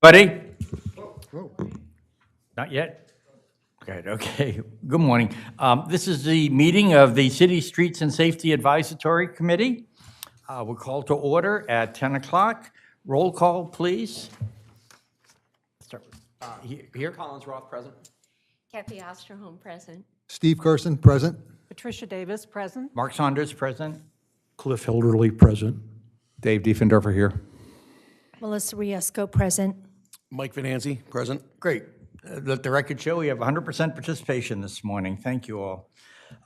Buddy? Whoa. Not yet? Good, okay. Good morning. This is the meeting of the City Streets and Safety Advisory Committee. We're called to order at 10 o'clock. Roll call, please. Start with, here. Collins Roth, present. Kathy Osterholm, present. Steve Carson, present. Patricia Davis, present. Mark Saunders, present. Cliff Hilderly, present. Dave Diefendorfer here. Melissa Riesco, present. Mike Venanzi, present. Great. Let the record show we have 100% participation this morning. Thank you all.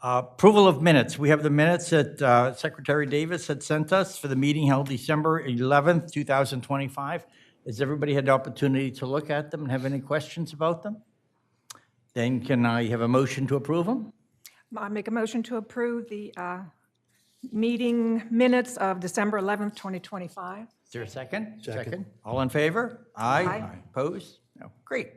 Approval of minutes. We have the minutes that Secretary Davis had sent us for the meeting held December 11th, 2025. Has everybody had the opportunity to look at them and have any questions about them? Then can I have a motion to approve them? I make a motion to approve the meeting minutes of December 11th, 2025. Is there a second? Second. All in favor? Aye. Aye. Opposed? No. Great.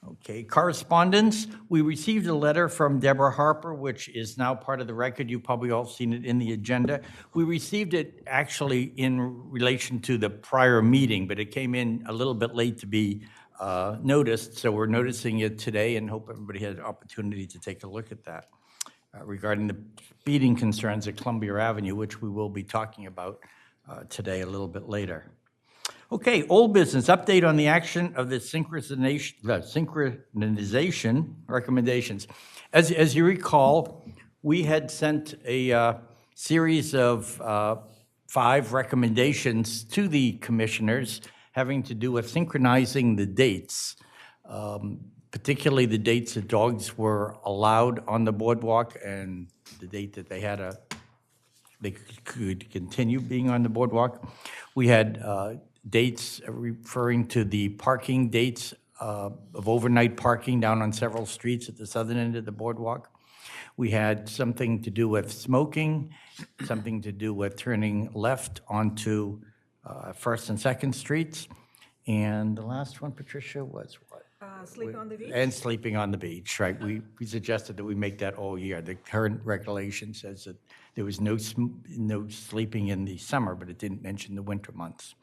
Okay, correspondence. We received a letter from Deborah Harper, which is now part of the record. You've probably all seen it in the agenda. We received it actually in relation to the prior meeting, but it came in a little bit late to be noticed, so we're noticing it today and hope everybody had an opportunity to take a look at that regarding the speeding concerns at Columbia Avenue, which we will be talking about today a little bit later. Okay, old business, update on the action of the synchronization recommendations. As you recall, we had sent a series of 5 recommendations to the commissioners having to do with synchronizing the dates, particularly the dates that dogs were allowed on the boardwalk and the date that they could continue being on the boardwalk. We had dates referring to the parking dates of overnight parking down on several streets at the southern end of the boardwalk. We had something to do with smoking, something to do with turning left onto First and Second Streets. And the last one, Patricia, was what? Sleep on the beach? And sleeping on the beach, right. We suggested that we make that all year. The current regulation says that there was no sleeping in the summer, but it didn't mention the winter months.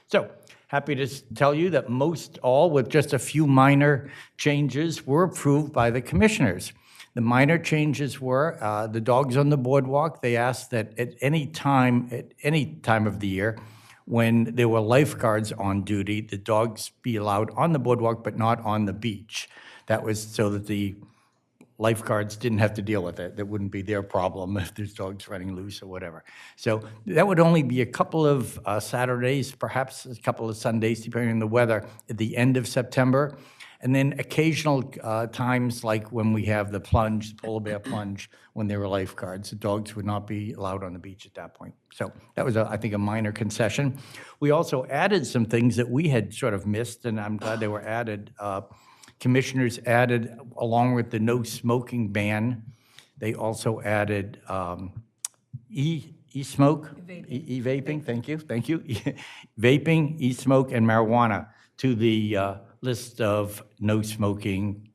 So, happy to tell you that most all, with just a few minor changes, were approved by the commissioners. The minor changes were the dogs on the boardwalk. They asked that at any time of the year, when there were lifeguards on duty, the dogs be allowed on the boardwalk but not on the beach. That was so that the lifeguards didn't have to deal with it. That wouldn't be their problem if there's dogs running loose or whatever. So that would only be a couple of Saturdays, perhaps a couple of Sundays, depending on the weather, at the end of September. And then occasional times like when we have the plunge, the polar bear plunge, when there were lifeguards, the dogs would not be allowed on the beach at that point. So that was, I think, a minor concession. We also added some things that we had sort of missed, and I'm glad they were added. Commissioners added, along with the no smoking ban, they also added e-smoke, e-vaping, thank you, vaping, e-smoke, and marijuana to the list of no smoking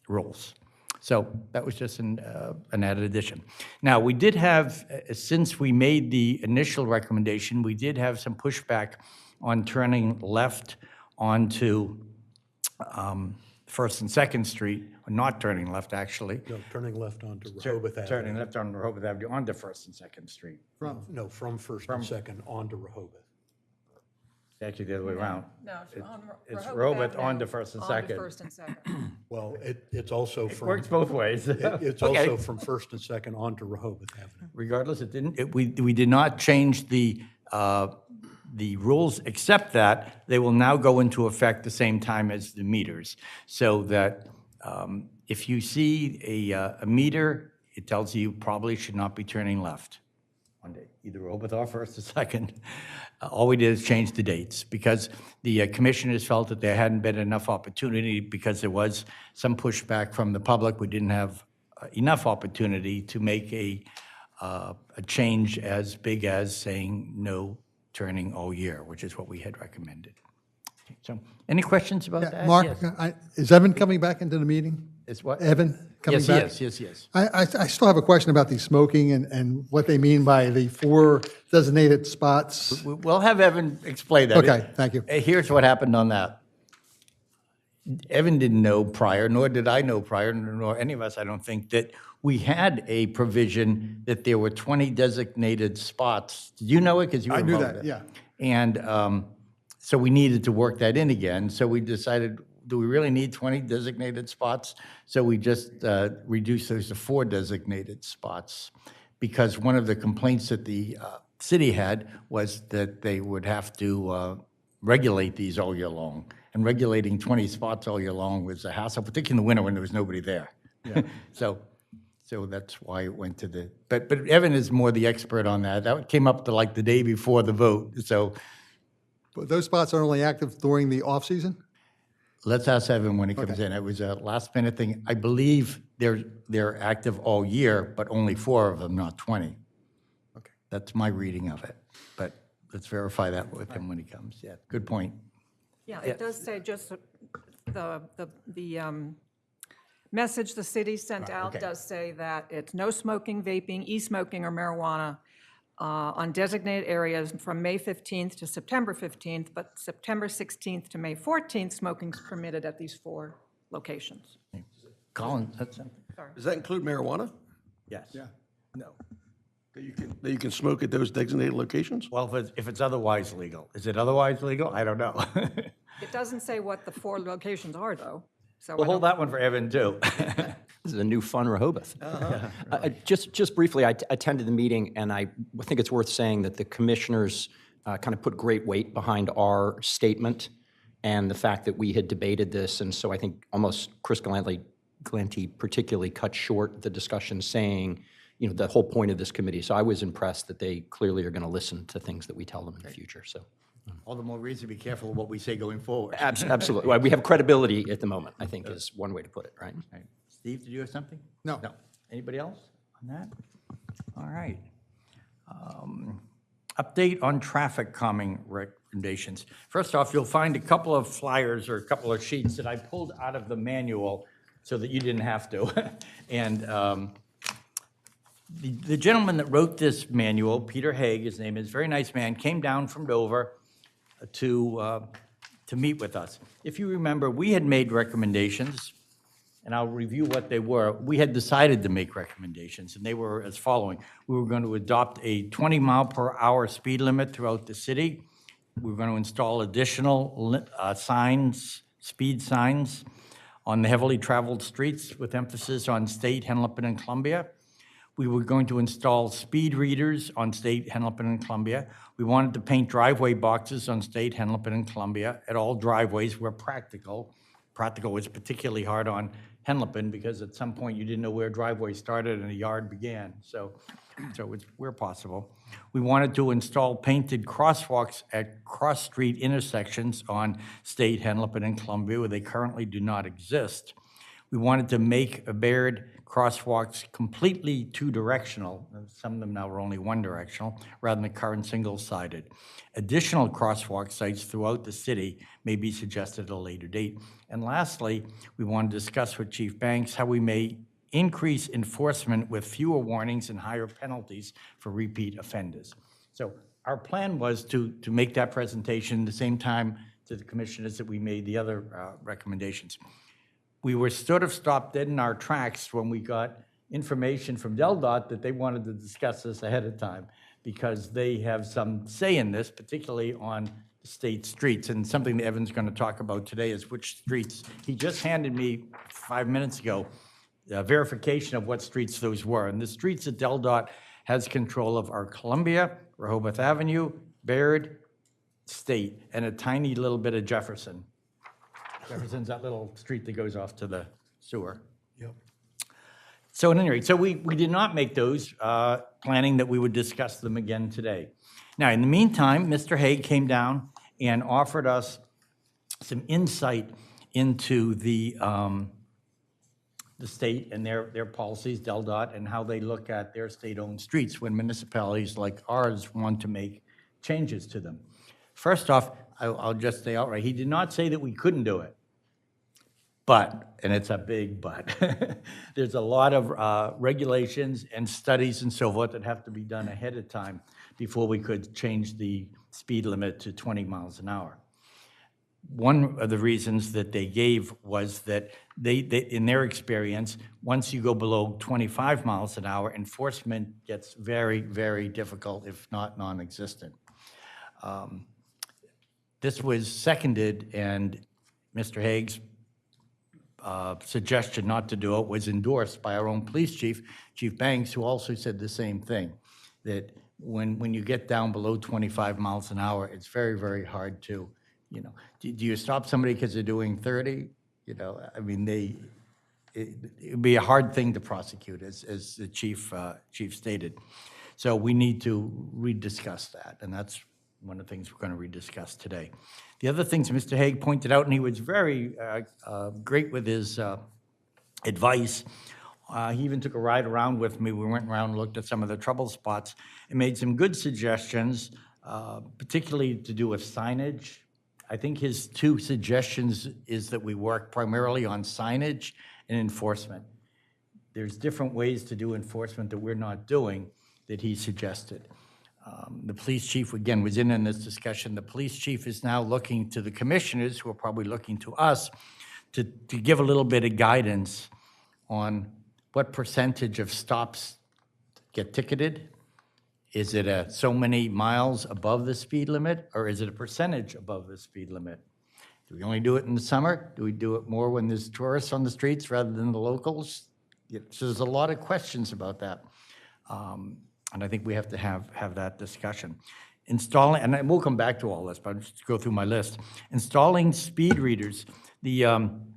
rules. So that was just an added addition. Now, we did have, since we made the initial recommendation, we did have some pushback on turning left onto First and Second Street, or not turning left, actually. No, turning left onto Rehoboth Avenue. Turning left on Rehoboth Avenue onto First and Second Street. From First and Second onto Rehoboth. Actually, the other way around. No, It's Rehoboth onto First and Second. First and Second. Well, it's also from. Works both ways. It's Okay. also from First and Second onto Rehoboth Avenue. Regardless, we did not change the rules, except that they will now go into effect the same time as the meters. So that if you see a meter, it tells you probably should not be turning left on either Rehoboth or First or Second. All we did is change the dates because the commissioners felt that there hadn't been enough opportunity because there was some pushback from the public. We didn't have enough opportunity to make a change as big as saying no turning all year, which is what we had recommended. So, any questions about that? Mark, Yes. is Evan coming back into the meeting? Is what? Evan coming Yes, back? yes. I still have a question about the smoking and what they mean by the 4 designated spots. We'll have Evan explain that. Okay, thank you. Here's what happened on that. Evan didn't know prior, nor did I know prior, nor any of us, I don't think, that we had a provision that there were 20 designated spots. Did you know it? Because you were I knew involved that, in it. yeah. And so we needed to work that in again. So we decided, do we really need 20 designated spots? So we just reduced those to 4 designated spots, because one of the complaints that the city had was that they would have to regulate these all year long. And regulating 20 spots all year long was a hassle, particularly in the winter when there was nobody there. So that's why it went to the, but Evan is more the expert on that. That came up to like the day before the vote. So But those spots are only active during the off-season? let's ask Evan when he comes in. It was a last minute thing. I believe they're active all year, but only 4 of them, not 20. Okay. That's my reading of it. But let's verify that with him when he comes. Yeah, good point. Yeah, it does say just the message the city sent out okay. does say that it's no smoking, vaping, e-smoking, or marijuana on designated areas from May 15th to September 15th, but September 16th to May 14th, smoking's permitted at these 4 locations. Colin, that's something? Does that include marijuana? Yes. Yeah. No. That you can smoke at those designated locations? Well, if it's otherwise legal. Is it otherwise legal? I don't know. It doesn't say what the 4 locations are, though, so. We'll hold that one for Evan, too. This is a new fun Rehoboth. Just briefly, I attended the meeting, and I think it's worth saying that the commissioners kind of put great weight behind our statement and the fact that we had debated this, and so I think almost Chris Galante particularly cut short the discussion, saying, you know, the whole point of this committee. So I was impressed that they clearly are going to listen to things that we tell them in the future, so. All the more reason to be careful of what we say going forward. Absolutely. Well, we have credibility at the moment, I think, is one way to put it, right? Right. Steve, did you have something? No. No. Anybody else on that? All right. Update on traffic calming recommendations. First off, you'll find a couple of flyers or a couple of sheets that I pulled out of the manual so that you didn't have to. And the gentleman that wrote this manual, Peter Haig, his name is, very nice man, came down from Dover to meet with us. If you remember, we had made recommendations, and I'll review what they were. We had decided to make recommendations, and they were as following. We were going to adopt a 20-mile-per-hour speed limit throughout the city. We were going to install additional signs, speed signs, on the heavily traveled streets with emphasis on State, Henlopen, and Columbia. We were going to install speed readers on State, Henlopen, and Columbia. We wanted to paint driveway boxes on State, Henlopen, and Columbia at all driveways where practical. Practical was particularly hard on Henlopen because at some point you didn't know where a driveway started and a yard began. So it's where possible. We wanted to install painted crosswalks at cross-street intersections on State, Henlopen, and Columbia where they currently do not exist. We wanted to make Baird crosswalks completely two-directional. Some of them now are only one-directional, rather than the current single-sided. Additional crosswalk sites throughout the city may be suggested at a later date. And lastly, we want to discuss with Chief Banks how we may increase enforcement with fewer warnings and higher penalties for repeat offenders. So our plan was to make that presentation the same time to the commissioners that we made the other recommendations. We were sort of stopped dead in our tracks when we got information from DelDOT that they wanted to discuss this ahead of time because they have some say in this, particularly on state streets. And something that Evan's going to talk about today is which streets. He just handed me 5 minutes ago verification of what streets those were. And the streets that DelDOT has control of are Columbia, Rehoboth Avenue, Baird, State, and a tiny little bit of Jefferson. Jefferson's that little street that goes off to the sewer. Yep. So at any rate, so we did not make those, planning that we would discuss them again today. Now, in the meantime, Mr. Haig came down and offered us some insight into the state and their policies, DelDOT, and how they look at their state-owned streets when municipalities like ours want to make changes to them. First off, I'll just say outright, he did not say that we couldn't do it. But, and it's a big but, there's a lot of regulations and studies and so forth that have to be done ahead of time before we could change the speed limit to 20 miles an hour. One of the reasons that they gave was that they in their experience, once you go below 25 miles an hour, enforcement gets very, very difficult, if not non-existent. This was seconded, and Mr. Haig's suggestion not to do it was endorsed by our own police chief, Chief Banks, who also said the same thing, that when you get down below 25 miles an hour, it's very, very hard to, you know, do you stop somebody because they're doing 30? You know, I mean, it'd be a hard thing to prosecute, as the chief stated. So we need to rediscuss that, and that's one of the things we're going to rediscuss today. The other things Mr. Haig pointed out, and he was very great with his advice. He even took a ride around with me. We went around and looked at some of the trouble spots and made some good suggestions, particularly to do with signage. I think his two suggestions is that we work primarily on signage and enforcement. There's different ways to do enforcement that we're not doing that he suggested. The police chief, again, was in this discussion. The police chief is now looking to the commissioners, who are probably looking to us, to give a little bit of guidance on what percentage of stops get ticketed. Is it so many miles above the speed limit, or is it a percentage above the speed limit? Do we only do it in the summer? Do we do it more when there's tourists on the streets rather than the locals? So there's a lot of questions about that. And I think we have to have that discussion. Installing, and we'll come back to all this, but I'll just go through my list. Installing speed readers. Mr.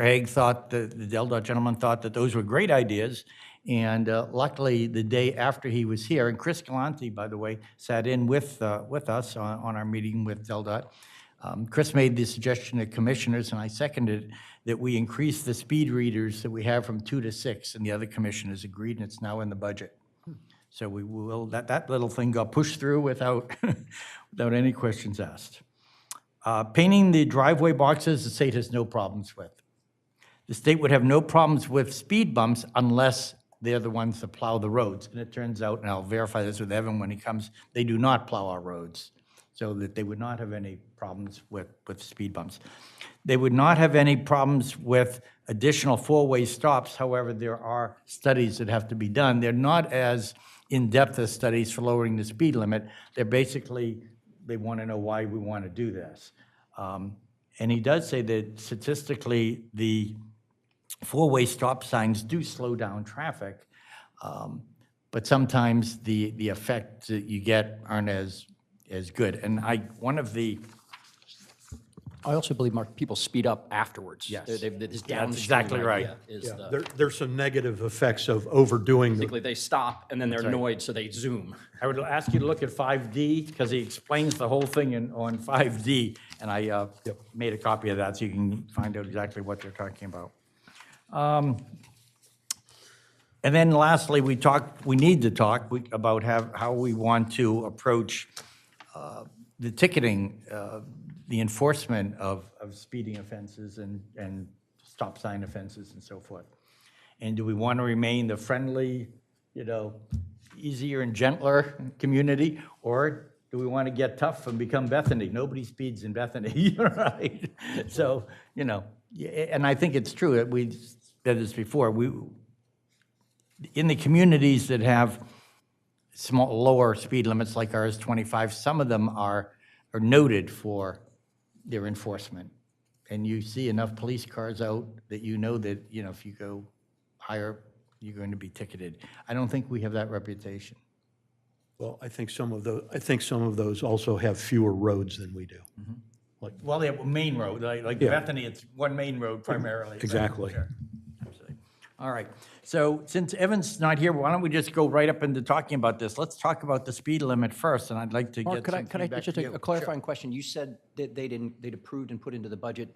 Haig thought, the DelDOT gentleman thought that those were great ideas. And luckily, the day after he was here, and Chris Galante, by the way, sat in with us on our meeting with DelDOT. Chris made the suggestion to commissioners, and I seconded, that we increase the speed readers that we have from 2 to 6, and the other commissioners agreed, and it's now in the budget. So we will, that little thing got pushed through without, without any questions asked. Painting the driveway boxes, the state has no problems with. The state would have no problems with speed bumps unless they're the ones that plow the roads. And it turns out, and I'll verify this with Evan when he comes, they do not plow our roads, so that they would not have any problems with speed bumps. They would not have any problems with additional four-way stops. However, there are studies that have to be done. They're not as in-depth as studies for lowering the speed limit. They're basically, they want to know why we want to do this. And he does say that statistically, the four-way stop signs do slow down traffic, but sometimes the effects that you get aren't as good. And I also believe, Mark, people speed up afterwards. Yes. This That's downstream exactly right. idea is Yeah, the, there's some negative effects of overdoing the basically they stop and then they're right. annoyed, so they zoom. I would ask you to look at 5D, because he explains the whole thing on 5D, and I made a copy of that so you can find out exactly what they're talking about. And then lastly, we need to talk about how we want to approach the ticketing, the enforcement of speeding offenses and stop sign offenses and so forth. And do we want to remain the friendly, easier and gentler community, or do we want to get tough and become Bethany? Nobody speeds in Bethany, right? So, and I think it's true that we said this before. In the communities that have lower speed limits like ours, 25, some of them are noted for their enforcement. And you see enough police cars out that that, if you go higher, you're going to be ticketed. I don't think we have that reputation. Well, I think some of those also have fewer roads than we do. Well, they have a main road, like Yeah. Bethany, it's one main road primarily. Exactly. Sure. Absolutely. All right, so since Evan's not here, why don't we just go right up into talking about this? Let's talk about the speed limit first, and I'd like to Mark, get some could I feedback just from you. a clarifying question? You said that they'd approved and put into the budget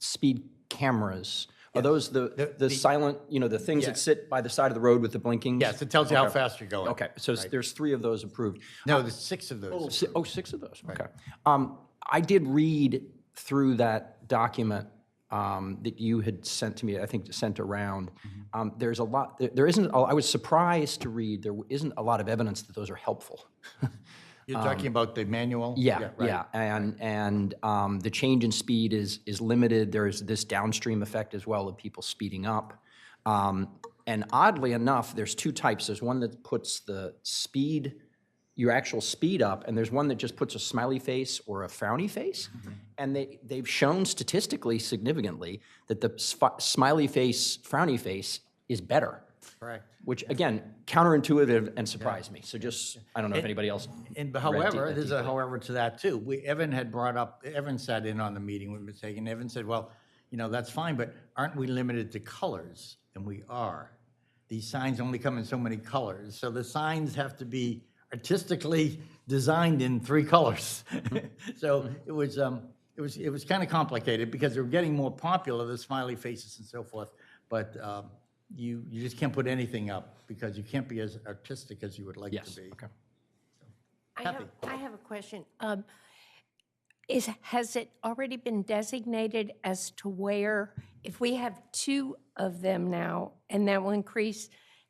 speed cameras. Are those the silent, the things Yeah. that sit by the side of the road with the blinking? Yes, it tells you how fast you're going. Okay, so there's 3 of those approved. No, there's 6 of those. Oh, 6 of those, okay. I did read through that document that you had sent to me, I think sent around, there's a lot, there isn't, I was surprised to read, there isn't a lot of evidence that those are helpful. You're talking about the manual? Yeah, right. yeah, and the change in speed is limited. There's this downstream effect as well of people speeding up. And oddly enough, there's two types. There's one that puts the speed, your actual speed up, and there's one that just puts a smiley face or a frowny face. And they've shown statistically significantly that the smiley face, frowny face is better. Correct. Which, again, counterintuitive and surprised me. So just, I don't know if anybody else. And read however, that there's a deeply. however to that too. Evan had brought up, Evan sat in on the meeting with mistake, and Evan said, well, that's fine, but aren't we limited to colors? And we are. These signs only come in so many colors, so the signs have to be artistically designed in 3 colors. So it was kind of complicated because they were getting more popular, the smiley faces and so forth, but you just can't put anything up because you can't be as artistic as you would like Yes, to be. okay. I have a question. Has it already been designated as to where, if we have 2 of them now, and that will increase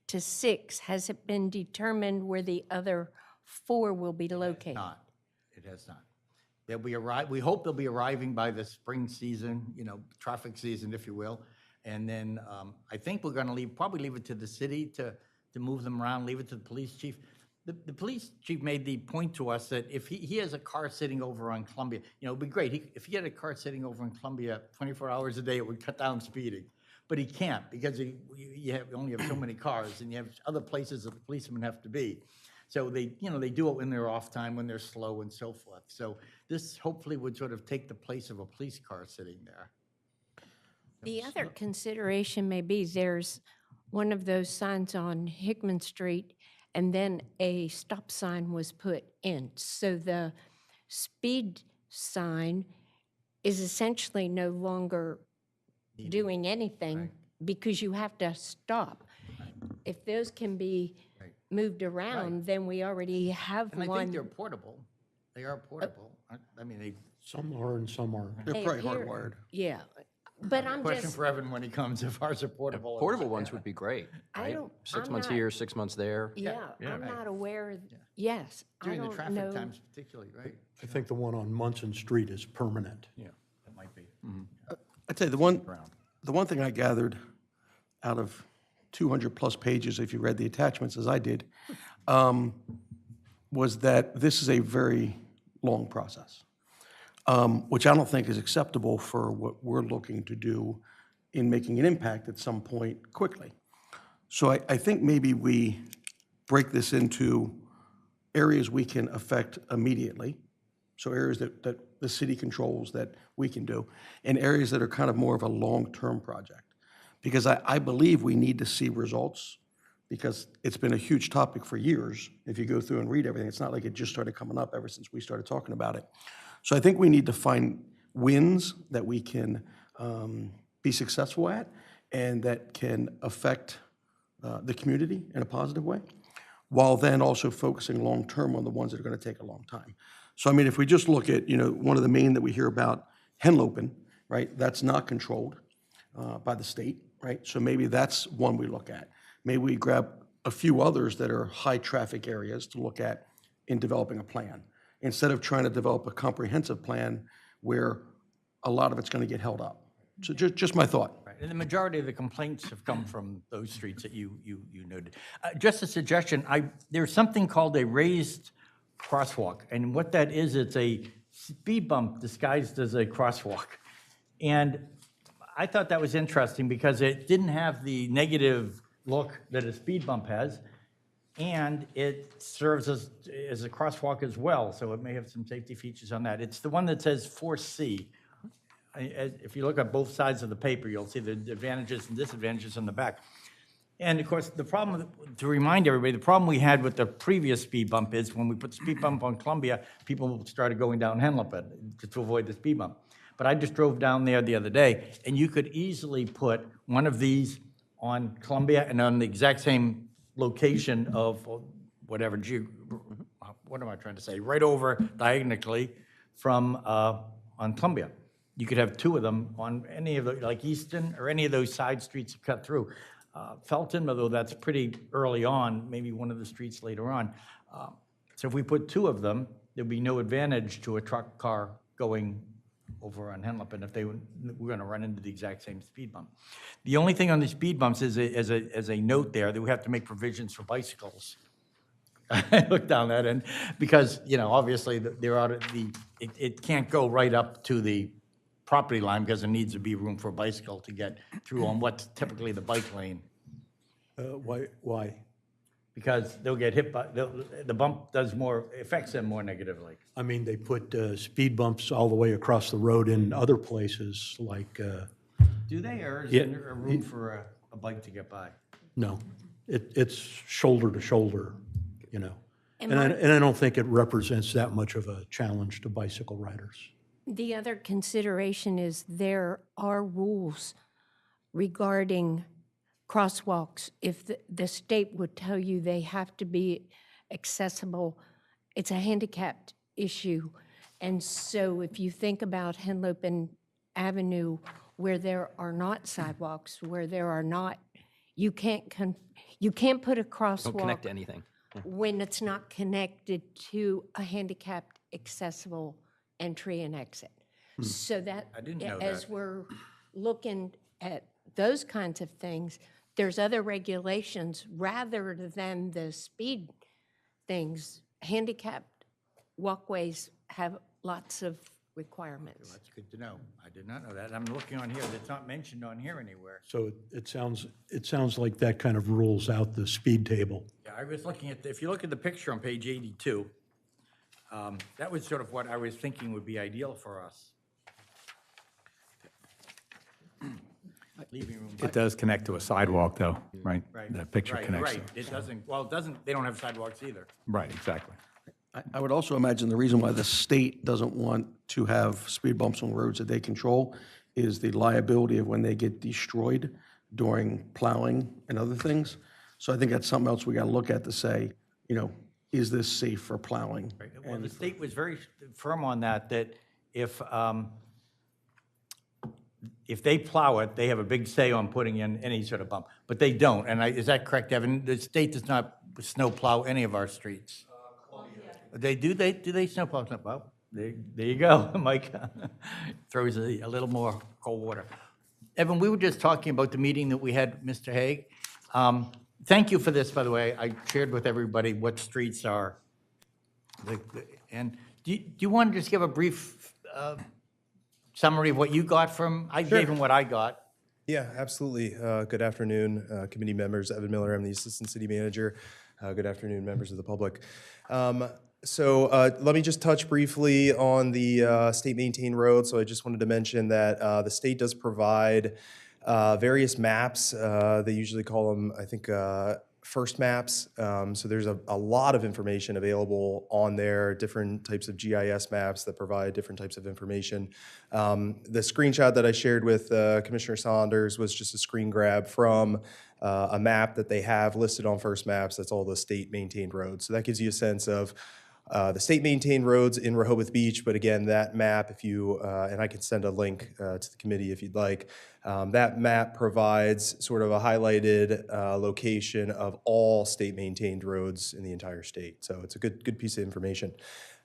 to 6, has it been determined where the other 4 will be located? Not. It has not. We hope they'll be arriving by the spring season, traffic season, if you will. And then I think we're going to probably leave it to the city to move them around, leave it to the police chief. The police chief made the point to us that if he has a car sitting over on Columbia, it'd be great. If he had a car sitting over on Columbia 24 hours a day, it would cut down speeding. But he can't because you only have so many cars, and you have other places that the policemen have to be. So they do it when they're off time, when they're slow, and so forth. So this hopefully would sort of take the place of a police car sitting there. The other consideration may be there's one of those signs on Hickman Street, and then a stop sign was put in. So the speed sign is essentially no longer doing anything because you have to stop. If those can be moved around, then we already have And I think one. they're portable. They are portable. I mean, they. Some are and some aren't. They're Hey, probably here- hardwired. Yeah, but I'm Question just, for Evan when he comes, if ours are portable. or Portable not. ones would be great, I right? don't- 6 I'm months not- here, 6 months there. yeah, I'm not aware, yes, I During the don't traffic know. times particularly, right? I think the one on Munson Street is permanent. Yeah, that might be. I'd say the one thing I gathered out of 200-plus pages, if you read the attachments as I did, was that this is a very long process, which I don't think is acceptable for what we're looking to do in making an impact at some point quickly. So I think maybe we break this into areas we can affect immediately, so areas that the city controls that we can do, and areas that are kind of more of a long-term project. Because I believe we need to see results, because it's been a huge topic for years. If you go through and read everything, it's not like it just started coming up ever since we started talking about it. So I think we need to find wins that we can be successful at and that can affect the community in a positive way, while then also focusing long-term on the ones that are going to take a long time. So, I mean, if we just look at, one of the main that we hear about, henloping, right? That's not controlled by the state, right? So maybe that's one we look at. Maybe we grab a few others that are high-traffic areas to look at in developing a plan, instead of trying to develop a comprehensive plan where a lot of it's going to get held up. So just my thought. Right, and the majority of the complaints have come from those streets that you noted. Just a suggestion, there's something called a raised crosswalk, and what that is, it's a speed bump disguised as a crosswalk. And I thought that was interesting because it didn't have the negative look that a speed bump has, and it serves as a crosswalk as well, so it may have some safety features on that. It's the one that says 4C. If you look at both sides of the paper, you'll see the advantages and disadvantages on the back. And of course, the problem, to remind everybody, the problem we had with the previous speed bump is when we put the speed bump on Columbia, people started going down Henlopen to avoid the speed bump. But I just drove down there the other day, and you could easily put one of these on Columbia and on the exact same location of whatever, what am I trying to say? Right over diagonally from on Columbia. you could have two of them on any of the, like Easton or any of those side streets that cut through. Felton, although that's pretty early on, maybe one of the streets later on. So if we put two of them, there'd be no advantage to a truck car going over on Henlip, if we're going to run into the exact same speed bump. The only thing on the speed bumps is, as a note there, that we have to make provisions for bicycles. I looked down that end, because, obviously, it can't go right up to the property line, because there needs to be room for a bicycle to get through on what's typically the bike lane. Why? Because they'll get hit by, the bump affects them more negatively. I mean, they put speed bumps all the way across the road in other places, like, Do they, or is Yeah. there room for a bike to get by? no, it's shoulder to shoulder, And And I don't think it represents that much of a challenge to bicycle riders. The other consideration is there are rules regarding crosswalks. If the state would tell you they have to be accessible, it's a handicapped issue. And so if you think about Henlopen Avenue, where there are not sidewalks, where there are not, you can't put a Don't connect crosswalk to anything. when it's not connected to a handicapped accessible entry and exit. So that, I didn't know as that. we're looking at those kinds of things, there's other regulations rather than the speed things. Handicapped walkways have lots of requirements. That's good to know. I did not know that. I'm looking on here, it's not mentioned on here anywhere. So it sounds like that kind of rules out the speed table. Yeah, I was looking at, if you look at the picture on page 82, that was sort of what I was thinking would be ideal for us. Leaving room. It does connect to a sidewalk, though, right? Right. The picture Right, connects. Right, it doesn't, they don't have sidewalks either. Right, exactly. I would also imagine the reason why the state doesn't want to have speed bumps on roads that they control is the liability of when they get destroyed during plowing and other things. So I think that's something else we got to look at to say, is this safe for plowing? Well, the state was very firm on that if they plow it, they have a big say on putting in any sort of bump, but they don't. And is that correct, Evan? The state does not snow plow any of our streets. They do they snow plow? Well, there you go, Mike. Throws a little more cold water. Evan, we were just talking about the meeting that we had, Mr. Haig. Thank you for this, by the way. I shared with everybody what streets are. And do you want to just give a brief summary of what you got from, I gave him what I got. Yeah, absolutely. Good afternoon, committee members. Evan Miller, I'm the Assistant City Manager. Good afternoon, members of the public. So let me just touch briefly on the state-maintained roads. So I just wanted to mention that the state does provide various maps. They usually call them, I think, first maps. So there's a lot of information available on there, different types of GIS maps that provide different types of information. The screenshot that I shared with Commissioner Saunders was just a screen grab from a map that they have listed on First Maps. That's all the state-maintained roads. So that gives you a sense of the state-maintained roads in Rehoboth Beach. But again, that map, if you, and I can send a link to the committee if you'd like, that map provides sort of a highlighted location of all state-maintained roads in the entire state. So it's a good piece of information.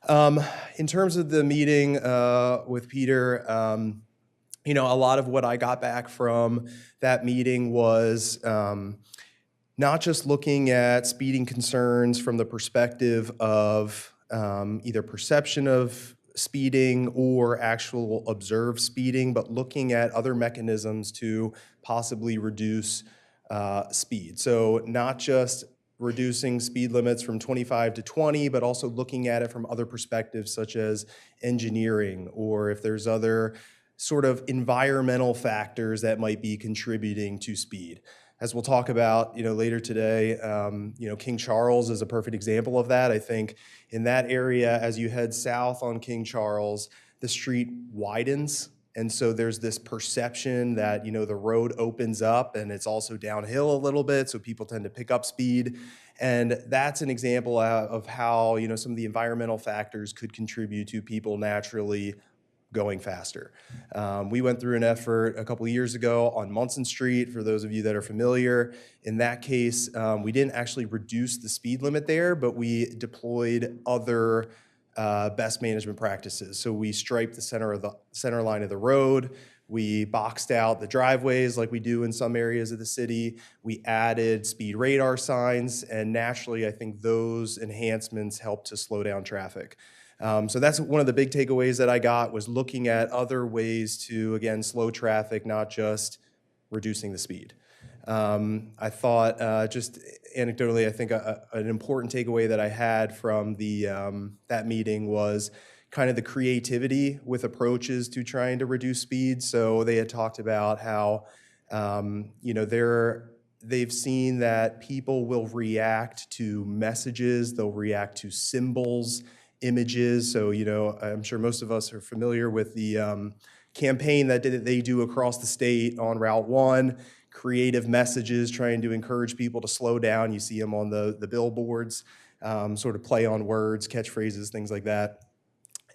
In terms of the meeting with Peter, a lot of what I got back from that meeting was not just looking at speeding concerns from the perspective of either perception of speeding or actual observed speeding, but looking at other mechanisms to possibly reduce speed. So not just reducing speed limits from 25 to 20, but also looking at it from other perspectives such as engineering, or if there's other sort of environmental factors that might be contributing to speed. As we'll talk about, later today, King Charles is a perfect example of that. I think in that area, as you head south on King Charles, the street widens. And so there's this perception that, the road opens up and it's also downhill a little bit. So people tend to pick up speed. And that's an example of how, some of the environmental factors could contribute to people naturally going faster. We went through an effort a couple of years ago on Munson Street, for those of you that are familiar. In that case, we didn't actually reduce the speed limit there, but we deployed other best management practices. So we striped the center line of the road. We boxed out the driveways like we do in some areas of the city. We added speed radar signs, and naturally, I think those enhancements helped to slow down traffic. So that's one of the big takeaways that I got, was looking at other ways to, again, slow traffic, not just reducing the speed. I thought, just anecdotally, I think an important takeaway that I had from that meeting was kind of the creativity with approaches to trying to reduce speed. So they had talked about how, they've seen that people will react to messages, they'll react to symbols, images. So, I'm sure most of us are familiar with the campaign that they do across the state on Route 1, creative messages trying to encourage people to slow down. You see them on the billboards, sort of play on words, catchphrases, things like that.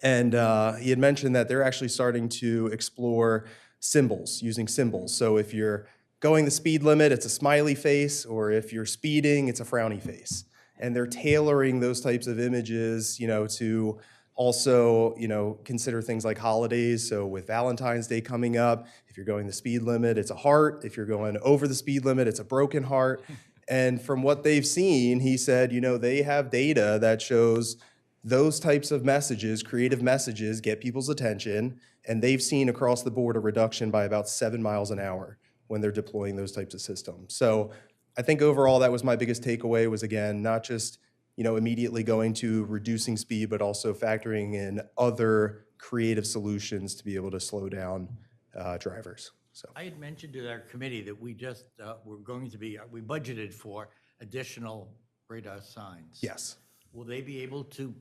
And he had mentioned that they're actually starting to explore symbols, using symbols. So if you're going the speed limit, it's a smiley face, or if you're speeding, it's a frowny face. And they're tailoring those types of images, to also, consider things like holidays. So with Valentine's Day coming up, if you're going the speed limit, it's a heart. If you're going over the speed limit, it's a broken heart. And from what they've seen, he said, they have data that shows those types of messages, creative messages, get people's attention, and they've seen across the board a reduction by about 7 miles an hour when they're deploying those types of systems. So I think overall that was my biggest takeaway, was, again, not just immediately going to reducing speed, but also factoring in other creative solutions to be able to slow down drivers. So I had mentioned to our committee that we just, we budgeted for additional radar signs. yes. Will they be able to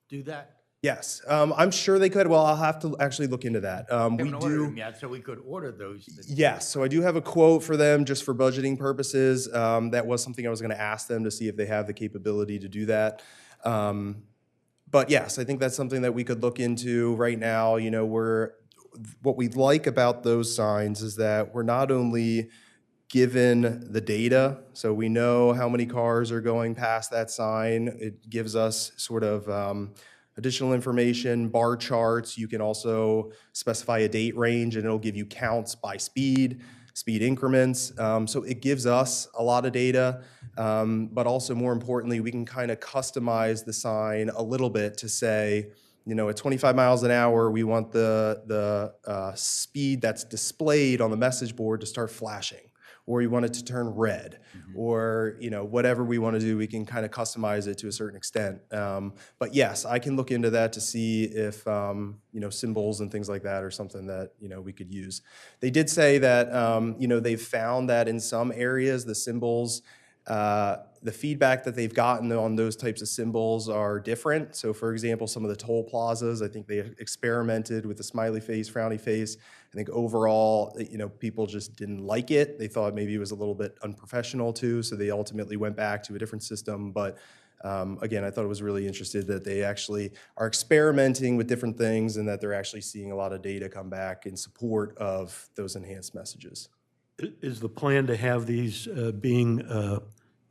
do that? Yes, I'm sure they could. Well, I'll have to actually look into that. We haven't ordered them yet, so we could order those. Yes, so I do have a quote for them just for budgeting purposes. That was something I was going to ask them to see if they have the capability to do that. But yes, I think that's something that we could look into right now. What we like about those signs is that we're not only given the data, so we know how many cars are going past that sign. It gives us sort of additional information, bar charts. You can also specify a date range, and it'll give you counts by speed increments. So it gives us a lot of data, but also more importantly, we can kind of customize the sign a little bit to say, at 25 miles an hour, we want the speed that's displayed on the message board to start flashing, or you want it to turn red, or whatever we want to do, we can kind of customize it to a certain extent. But yes, I can look into that to see if symbols and things like that are something that we could use. They did say that they've found that in some areas the symbols, the feedback that they've gotten on those types of symbols are different. So for example, some of the toll plazas, I think they experimented with the smiley face, frowny face. I think overall, people just didn't like it. They thought maybe it was a little bit unprofessional too, so they ultimately went back to a different system. But again, I thought it was really interesting that they actually are experimenting with different things, and that they're actually seeing a lot of data come back in support of those enhanced messages. Is the plan to have these being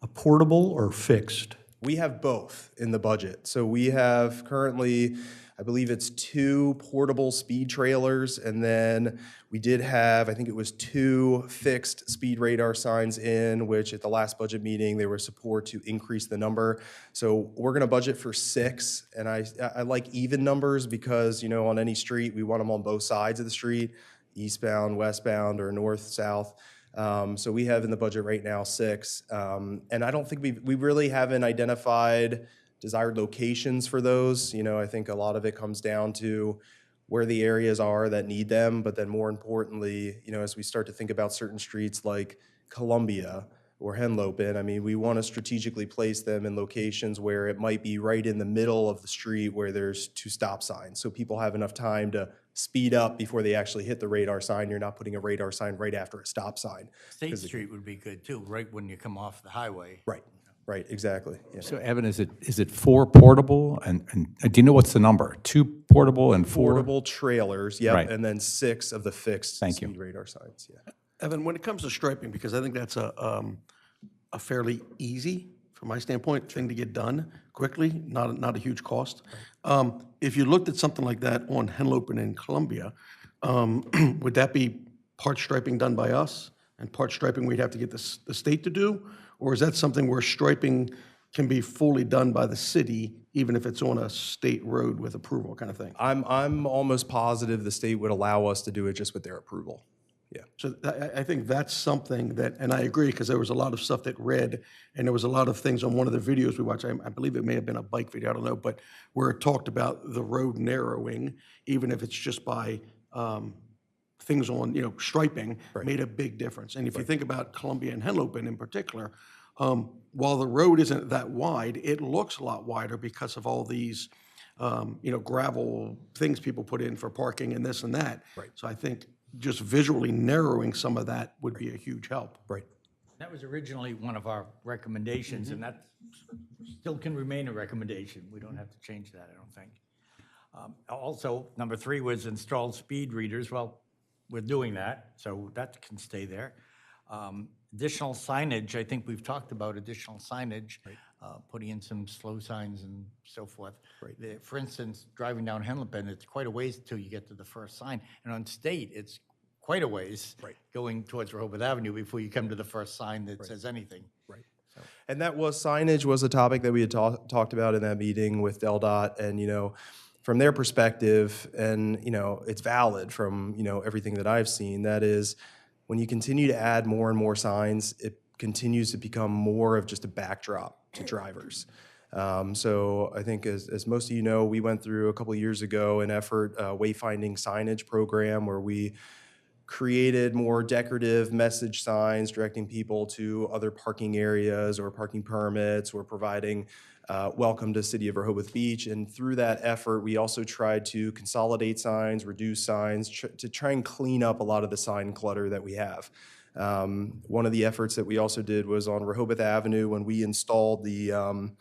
a portable or fixed? We have both in the budget. So we have currently, I believe it's 2 portable speed trailers, and then we did have, I think it was 2 fixed speed radar signs in, which at the last budget meeting, there was support to increase the number. So we're gonna budget for 6, and I like even numbers because, on any street, we want them on both sides of the street, eastbound, westbound, or north, south. So we have in the budget right now 6, and I don't think we really haven't identified desired locations for those. I think a lot of it comes down to where the areas are that need them, but then more importantly, as we start to think about certain streets like Columbia or Henlopen, we want to strategically place them in locations where it might be right in the middle of the street where there's 2 stop signs, so people have enough time to speed up before they actually hit the radar sign. You're not putting a radar sign right after a stop sign. State Street would be good too, right when you come off the highway. Right. Right, exactly. Yeah. So Evan, is it 4 portable? And do you know what's the number? 2 portable and 4? Portable trailers, yep, Right. and then 6 of the fixed Thank you. speed radar signs, yeah. Evan, when it comes to striping, because I think that's a fairly easy, from my standpoint, thing to get done quickly, not a huge cost. If you looked at something like that on Henlopen in Columbia, would that be part striping done by us and part striping we'd have to get the state to do? Or is that something where striping can be fully done by the city, even if it's on a state road with approval kind of thing? I'm almost positive the state would allow us to do it just with their approval. Yeah. So I think that's something that, and I agree, because there was a lot of stuff that read, and there was a lot of things on one of the videos we watched, I believe it may have been a bike video, I don't know, but where it talked about the road narrowing, even if it's just by things on, striping, made a big difference. And if you think about Columbia and Henlopen in particular, while the road isn't that wide, it looks a lot wider because of all these, gravel things people put in for parking and this and that. Right. So I think just visually narrowing some of that would be a huge help. Right. That was originally one of our recommendations, and that still can remain a recommendation. We don't have to change that, I don't think. Also, number 3 was installed speed readers. Well, we're doing that, so that can stay there. Additional signage, I think we've talked about additional signage, putting in some slow signs and so forth. For instance, driving down Henlopen, it's quite a ways till you get to the first sign. And on State, it's quite a ways going towards Rehoboth Avenue before you come to the first sign that says anything. Right. And that was, signage was a topic that we had talked about in that meeting with DelDOT, and, from their perspective, and, it's valid from, everything that I've seen, that is, when you continue to add more and more signs, it continues to become more of just a backdrop to drivers. So I think as most of you know, we went through a couple of years ago an effort, wayfinding signage program, where we created more decorative message signs directing people to other parking areas or parking permits, or providing welcome to City of Rehoboth Beach. And through that effort, we also tried to consolidate signs, reduce signs, to try and clean up a lot of the sign clutter that we have. One of the efforts that we also did was on Rehoboth Avenue, when we installed the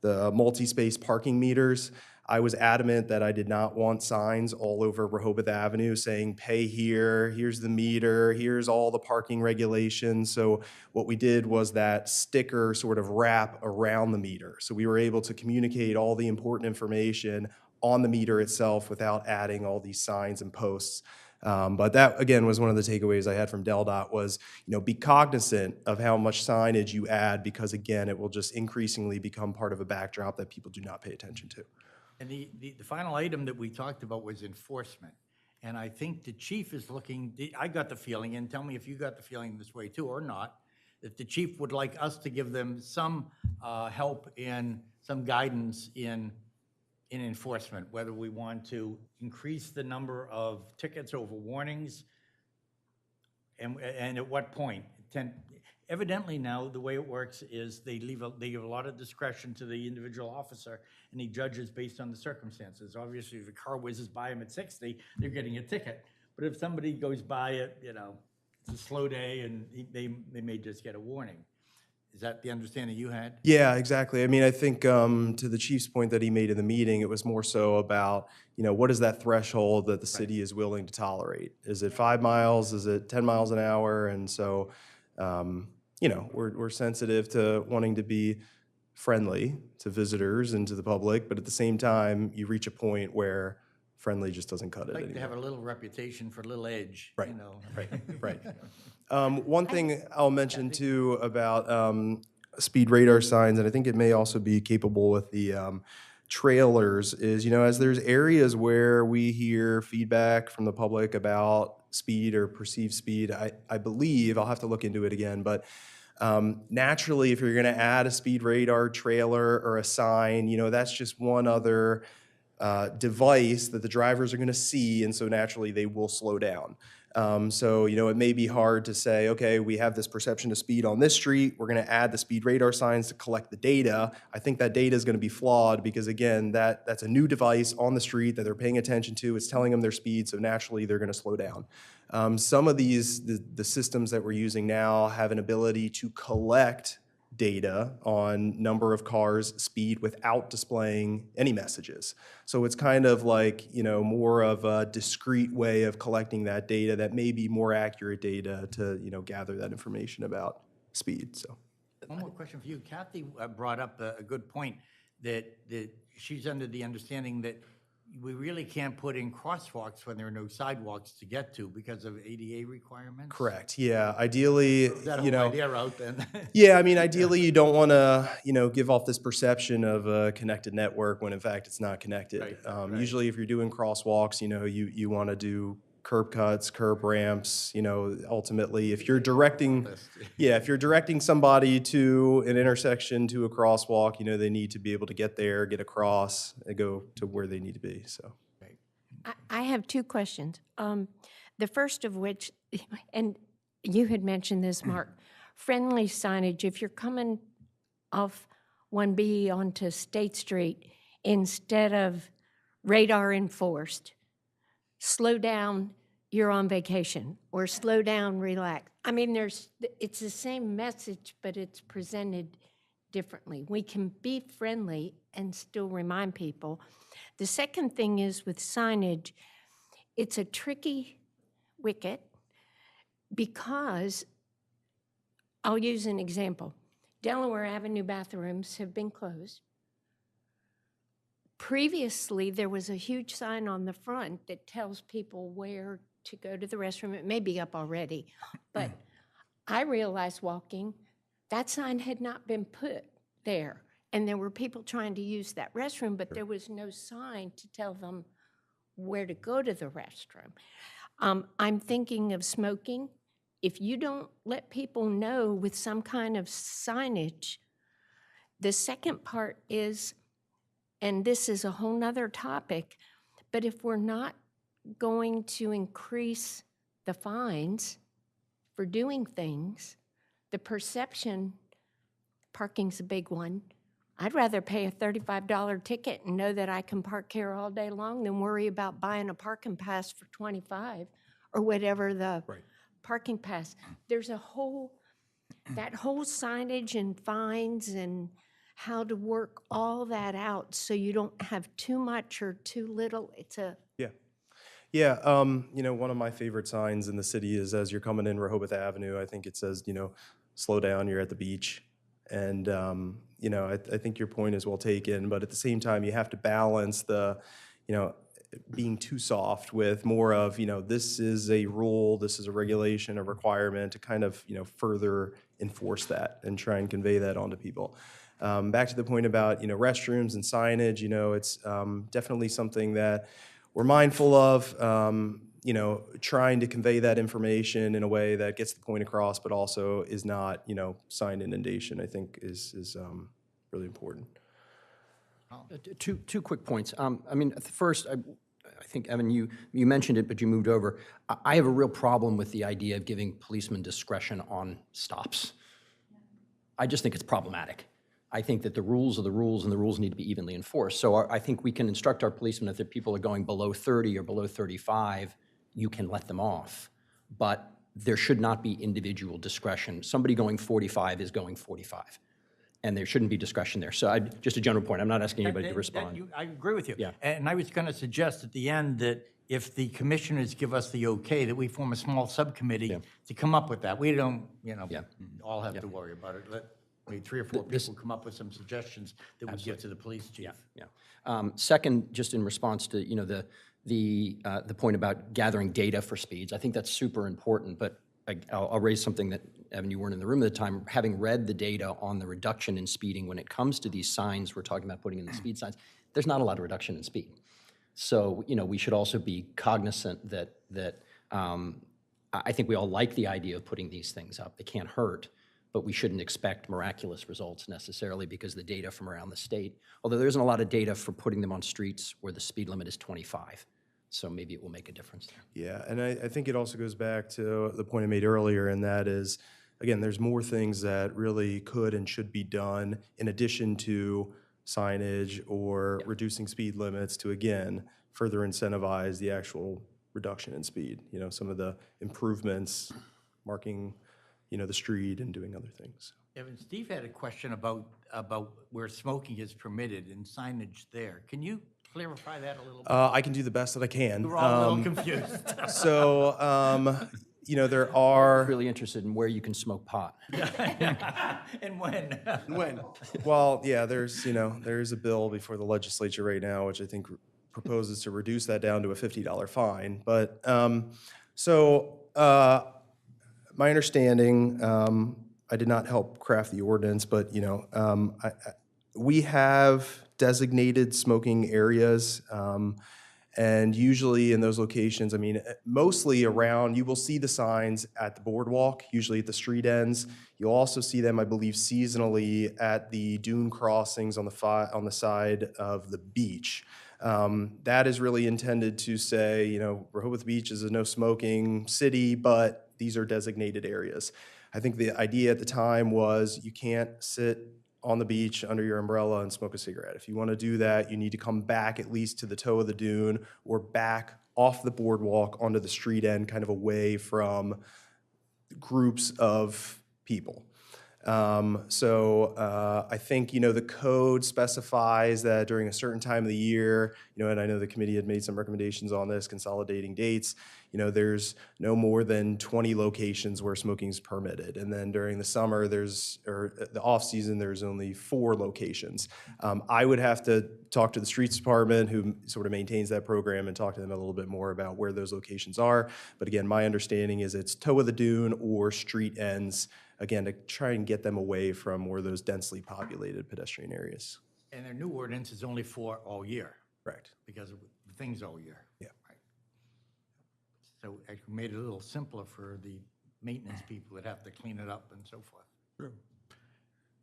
multi-space parking meters. I was adamant that I did not want signs all over Rehoboth Avenue saying, pay here, here's the meter, here's all the parking regulations. So what we did was that sticker sort of wrap around the meter. So we were able to communicate all the important information on the meter itself without adding all these signs and posts. But that, again, was one of the takeaways I had from DelDOT was, be cognizant of how much signage you add, because, again, it will just increasingly become part of a backdrop that people do not pay attention to. And the final item that we talked about was enforcement. And I think the chief is looking, I got the feeling, and tell me if you got the feeling this way too or not, that the chief would like us to give them some help in, some guidance in enforcement, whether we want to increase the number of tickets over warnings, and at what point. Evidently now, the way it works is they give a lot of discretion to the individual officer, and he judges based on the circumstances. Obviously, if a car whizzes by him at 60, they're getting a ticket. But if somebody goes by it, it's a slow day, and they may just get a warning. Is that the understanding you had? Yeah, exactly. I mean, I think to the chief's point that he made in the meeting, it was more so about, what is that threshold that the city is willing to tolerate? Is it 5 miles? Is it 10 miles an hour? And so, we're sensitive to wanting to be friendly to visitors and to the public, but at the same time, you reach a point where friendly just doesn't cut it Like to anymore. have a little reputation for a little edge, Right. Right. Right. One thing I'll mention too about speed radar signs, and I think it may also be capable with the trailers, is, as there's areas where we hear feedback from the public about speed or perceived speed, I believe, I'll have to look into it again, but naturally, if you're going to add a speed radar trailer or a sign, that's just one other device that the drivers are going to see, and so naturally they will slow down. So, it may be hard to say, okay, we have this perception of speed on this street, we're going to add the speed radar signs to collect the data. I think that data is going to be flawed because, again, that's a new device on the street that they're paying attention to. It's telling them their speed, so naturally they're going to slow down. Some of these, the systems that we're using now have an ability to collect data on number of cars, speed, without displaying any messages. So it's kind of like, more of a discrete way of collecting that data that may be more accurate data to, gather that information about speed, so. One more question for you. Kathy brought up a good point that she's under the understanding that we really can't put in crosswalks when there are no sidewalks to get to because of ADA requirements? Correct, yeah. Ideally, That whole idea out then? yeah, I mean, ideally, you don't want to, give off this perception of a connected network when in fact it's not connected. Right. Usually, if you're doing crosswalks, you want to do curb cuts, curb ramps. Ultimately, if you're directing, if you're directing somebody to an intersection to a crosswalk, they need to be able to get there, get across, and go to where they need to be. So. I have two questions. The first of which, and you had mentioned this, Mark, friendly signage. If you're coming off 1B onto State Street, instead of radar enforced, slow down, you're on vacation, or slow down, relax. I mean, it's the same message, but it's presented differently. We can be friendly and still remind people. The second thing is with signage, it's a tricky wicket because, I'll use an example. Delaware Avenue bathrooms have been closed. Previously, there was a huge sign on the front that tells people where to go to the restroom. It may be up already, but I realized walking, that sign had not been put there. And there were people trying to use that restroom, but there was no sign to tell them where to go to the restroom. I'm thinking of smoking. If you don't let people know with some kind of signage, the second part is, and this is a whole nother topic, but if we're not going to increase the fines for doing things, the perception, parking's a big one. I'd rather pay a $35 ticket and know that I can park here all day long than worry about buying a parking pass for $25 or whatever the parking pass. There's that whole signage and fines and how to work all that out so you don't have too much or too little. Yeah, one of my favorite signs in the city is as you're coming in Rehoboth Avenue, I think it says, slow down, you're at the beach. And, I think your point is well taken, but at the same time, you have to balance the, being too soft with more of, this is a rule, this is a regulation, a requirement to kind of, further enforce that and try and convey that onto people. Back to the point about, restrooms and signage, it's definitely something that we're mindful of, trying to convey that information in a way that gets the point across, but also is not, sign inundation, I think is really important. Two quick points. First, I think, Evan, you mentioned it, but you moved over. I have a real problem with the idea of giving policemen discretion on stops. I just think it's problematic. I think that the rules are the rules, and the rules need to be evenly enforced. So I think we can instruct our policemen if the people are going below 30 or below 35, you can let them off. But there should not be individual discretion. Somebody going 45 is going 45. And there shouldn't be discretion there. So just a general point. I'm not asking anybody to respond. I agree with you. Yeah. And I was going to suggest at the end that if the commissioners give us the okay, that we form a small subcommittee to come up with that. We don't, all have to worry about it. Let maybe 3 or 4 people come up with some suggestions that we give to the police chief. Second, just in response to the point about gathering data for speeds, I think that's super important. But I'll raise something that, Evan, you weren't in the room at the time. Having read the data on the reduction in speeding when it comes to these signs we're talking about putting in the speed signs, there's not a lot of reduction in speed. So we should also be cognizant that I think we all like the idea of putting these things up. They can't hurt. But we shouldn't expect miraculous results necessarily because the data from around the state, although there isn't a lot of data for putting them on streets where the speed limit is 25. So maybe it will make a difference there. Yeah, and I think it also goes back to the point I made earlier, and that is, again, there's more things that really could and should be done in addition to signage or reducing speed limits to, again, further incentivize the actual reduction in speed. Some of the improvements, marking the street and doing other things. Evan, Steve had a question about where smoking is permitted and signage there. Can you clarify that a little bit? I can do the best that I can. We're all a little confused. So, there are, Really interested in where you can smoke pot. And when? When? well, yeah, there's a bill before the legislature right now, which I think proposes to reduce that down to a $50 fine. But, my understanding, I did not help craft the ordinance, but, we have designated smoking areas, and usually in those locations, I mean, mostly around, you will see the signs at the boardwalk, usually at the street ends. You'll also see them, I believe, seasonally at the dune crossings on the side of the beach. That is really intended to say, Rehoboth Beach is a no smoking city, but these are designated areas. I think the idea at the time was you can't sit on the beach under your umbrella and smoke a cigarette. If you want to do that, you need to come back at least to the toe of the dune or back off the boardwalk onto the street end, kind of away from groups of people. I think, the code specifies that during a certain time of the year, and I know the committee had made some recommendations on this, consolidating dates, there's no more than 20 locations where smoking is permitted. And then during the summer, or the off-season, there's only 4 locations. I would have to talk to the streets department, who sort of maintains that program, and talk to them a little bit more about where those locations are. But again, my understanding is it's toe of the dune or street ends, again, to try and get them away from more of those densely populated pedestrian areas. And their new ordinance is only for all year. Correct. Because of the things all year. Yeah. Right. So it made it a little simpler for the maintenance people that have to clean it up and so forth.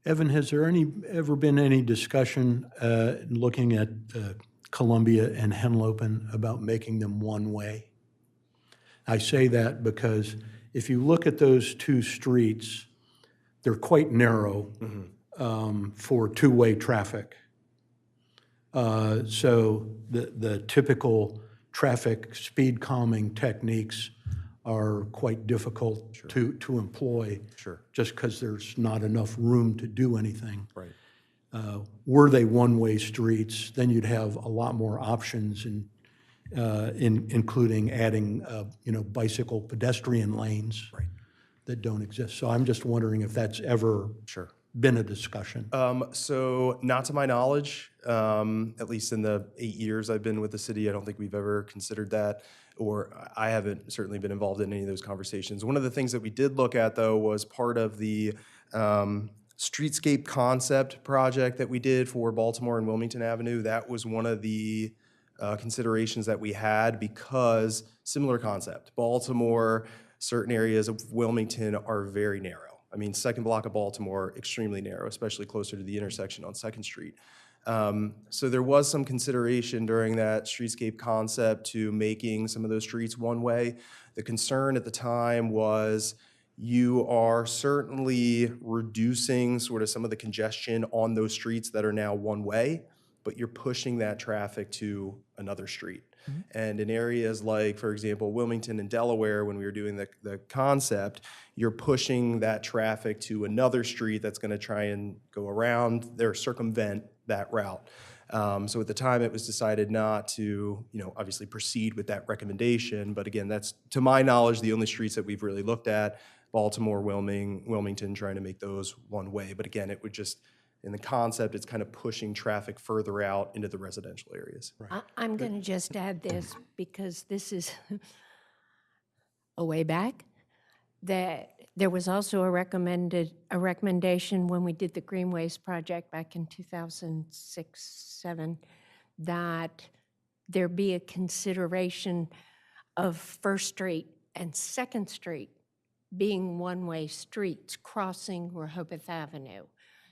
Evan, has there ever been any discussion looking at Columbia and Henlopen about making them one-way? I say that because if you look at those 2 streets, they're quite narrow for two-way traffic. So the typical traffic speed calming techniques are quite difficult to employ. Sure. Just because there's not enough room to do anything. Right. Were they one-way streets, then you'd have a lot more options, including adding, bicycle pedestrian lanes that don't exist. So I'm just wondering if that's ever been a discussion. So not to my knowledge, at least in the 8 years I've been with the city, I don't think we've ever considered that, or I haven't certainly been involved in any of those conversations. One of the things that we did look at, though, was part of the streetscape concept project that we did for Baltimore and Wilmington Avenue. That was one of the considerations that we had, because similar concept. Baltimore, certain areas of Wilmington are very narrow. I mean, second block of Baltimore, extremely narrow, especially closer to the intersection on 2nd Street. So there was some consideration during that streetscape concept to making some of those streets one-way. The concern at the time was you are certainly reducing sort of some of the congestion on those streets that are now one-way, but you're pushing that traffic to another street. And in areas like, for example, Wilmington and Delaware, when we were doing the concept, you're pushing that traffic to another street that's going to try and go around or circumvent that route. So at the time, it was decided not to, obviously proceed with that recommendation. But again, that's, to my knowledge, the only streets that we've really looked at: Baltimore, Wilmington, trying to make those one way. But again, it would just, in the concept, it's kind of pushing traffic further out into the residential areas. I'm going to just add this, because this is a way back, that there was also a recommendation when we did the Greenways project back in 2006-07, that there be a consideration of First Street and 2nd Street being one-way streets crossing Rehoboth Avenue,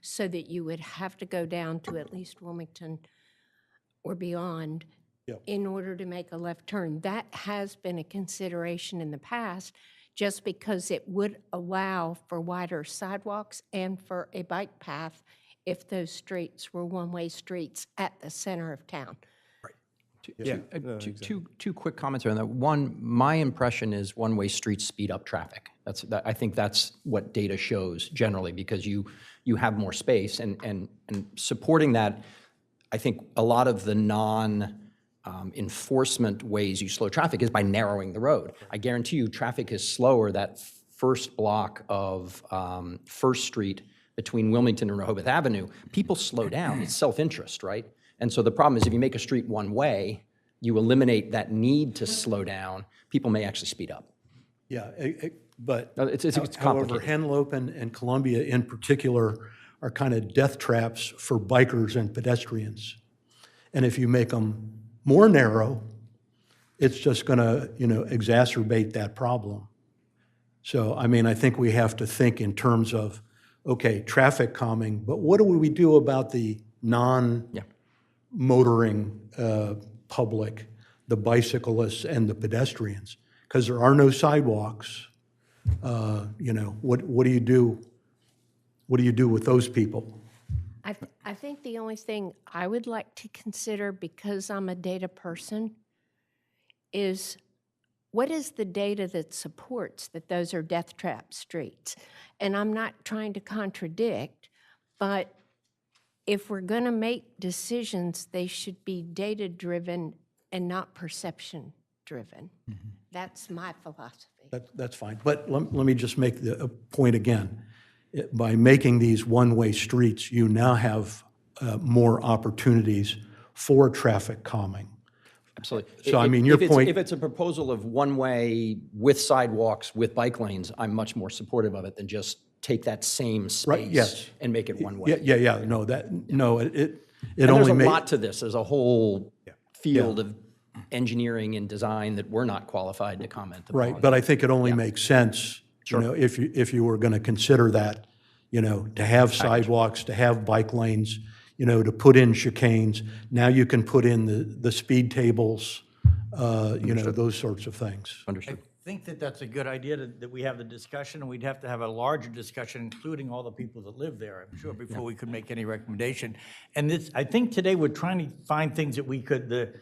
so that you would have to go down to at least Wilmington or beyond in order to make a left turn. That has been a consideration in the past, just because it would allow for wider sidewalks and for a bike path if those streets were one-way streets at the center of town. Two quick comments on that. One, my impression is one-way streets speed up traffic. I think that's what data shows generally, because you have more space, and supporting that, I think a lot of the enforcement ways you slow traffic is by narrowing the road. I guarantee you traffic is slower that first block of First Street between Wilmington and Rehoboth Avenue. People slow down. It's self-interest, right? And so the problem is if you make a street one way, you eliminate that need to slow down, people may actually speed up. Yeah, but No, it's however, complicated. Henlopen and Columbia in particular are kind of death traps for bikers and pedestrians. And if you make them more narrow, it's just going to, exacerbate that problem. So, I mean, I think we have to think in terms of, okay, traffic calming, but what do we do about the non-motoring public, the bicyclists and the pedestrians? Because there are no sidewalks. What do you do? What do you do with those people? I think the only thing I would like to consider, because I'm a data person, is what is the data that supports that those are death trap streets? And I'm not trying to contradict, but if we're going to make decisions, they should be data-driven and not perception-driven. That's my philosophy. That's fine. But let me just make a point again. By making these one-way streets, you now have more opportunities for traffic calming. Absolutely. So, I mean, your point- If it's a proposal of one-way with sidewalks, with bike lanes, I'm much more supportive of it than just take that same Right, yes. space and make it one-way. Yeah, no, it And only there's a made. lot to this. There's a whole field of engineering and design that we're not qualified to comment upon. Right, but I think it only makes sense, if you were going to consider that, to have sidewalks, to have bike lanes, to put in chicanes. Now you can put in the speed tables, those sorts of things. Understood. I think that that's a good idea, that we have the discussion, and we'd have to have a larger discussion, including all the people that live there, I'm sure, before we could make any recommendation. And this, I think today we're trying to find things that we could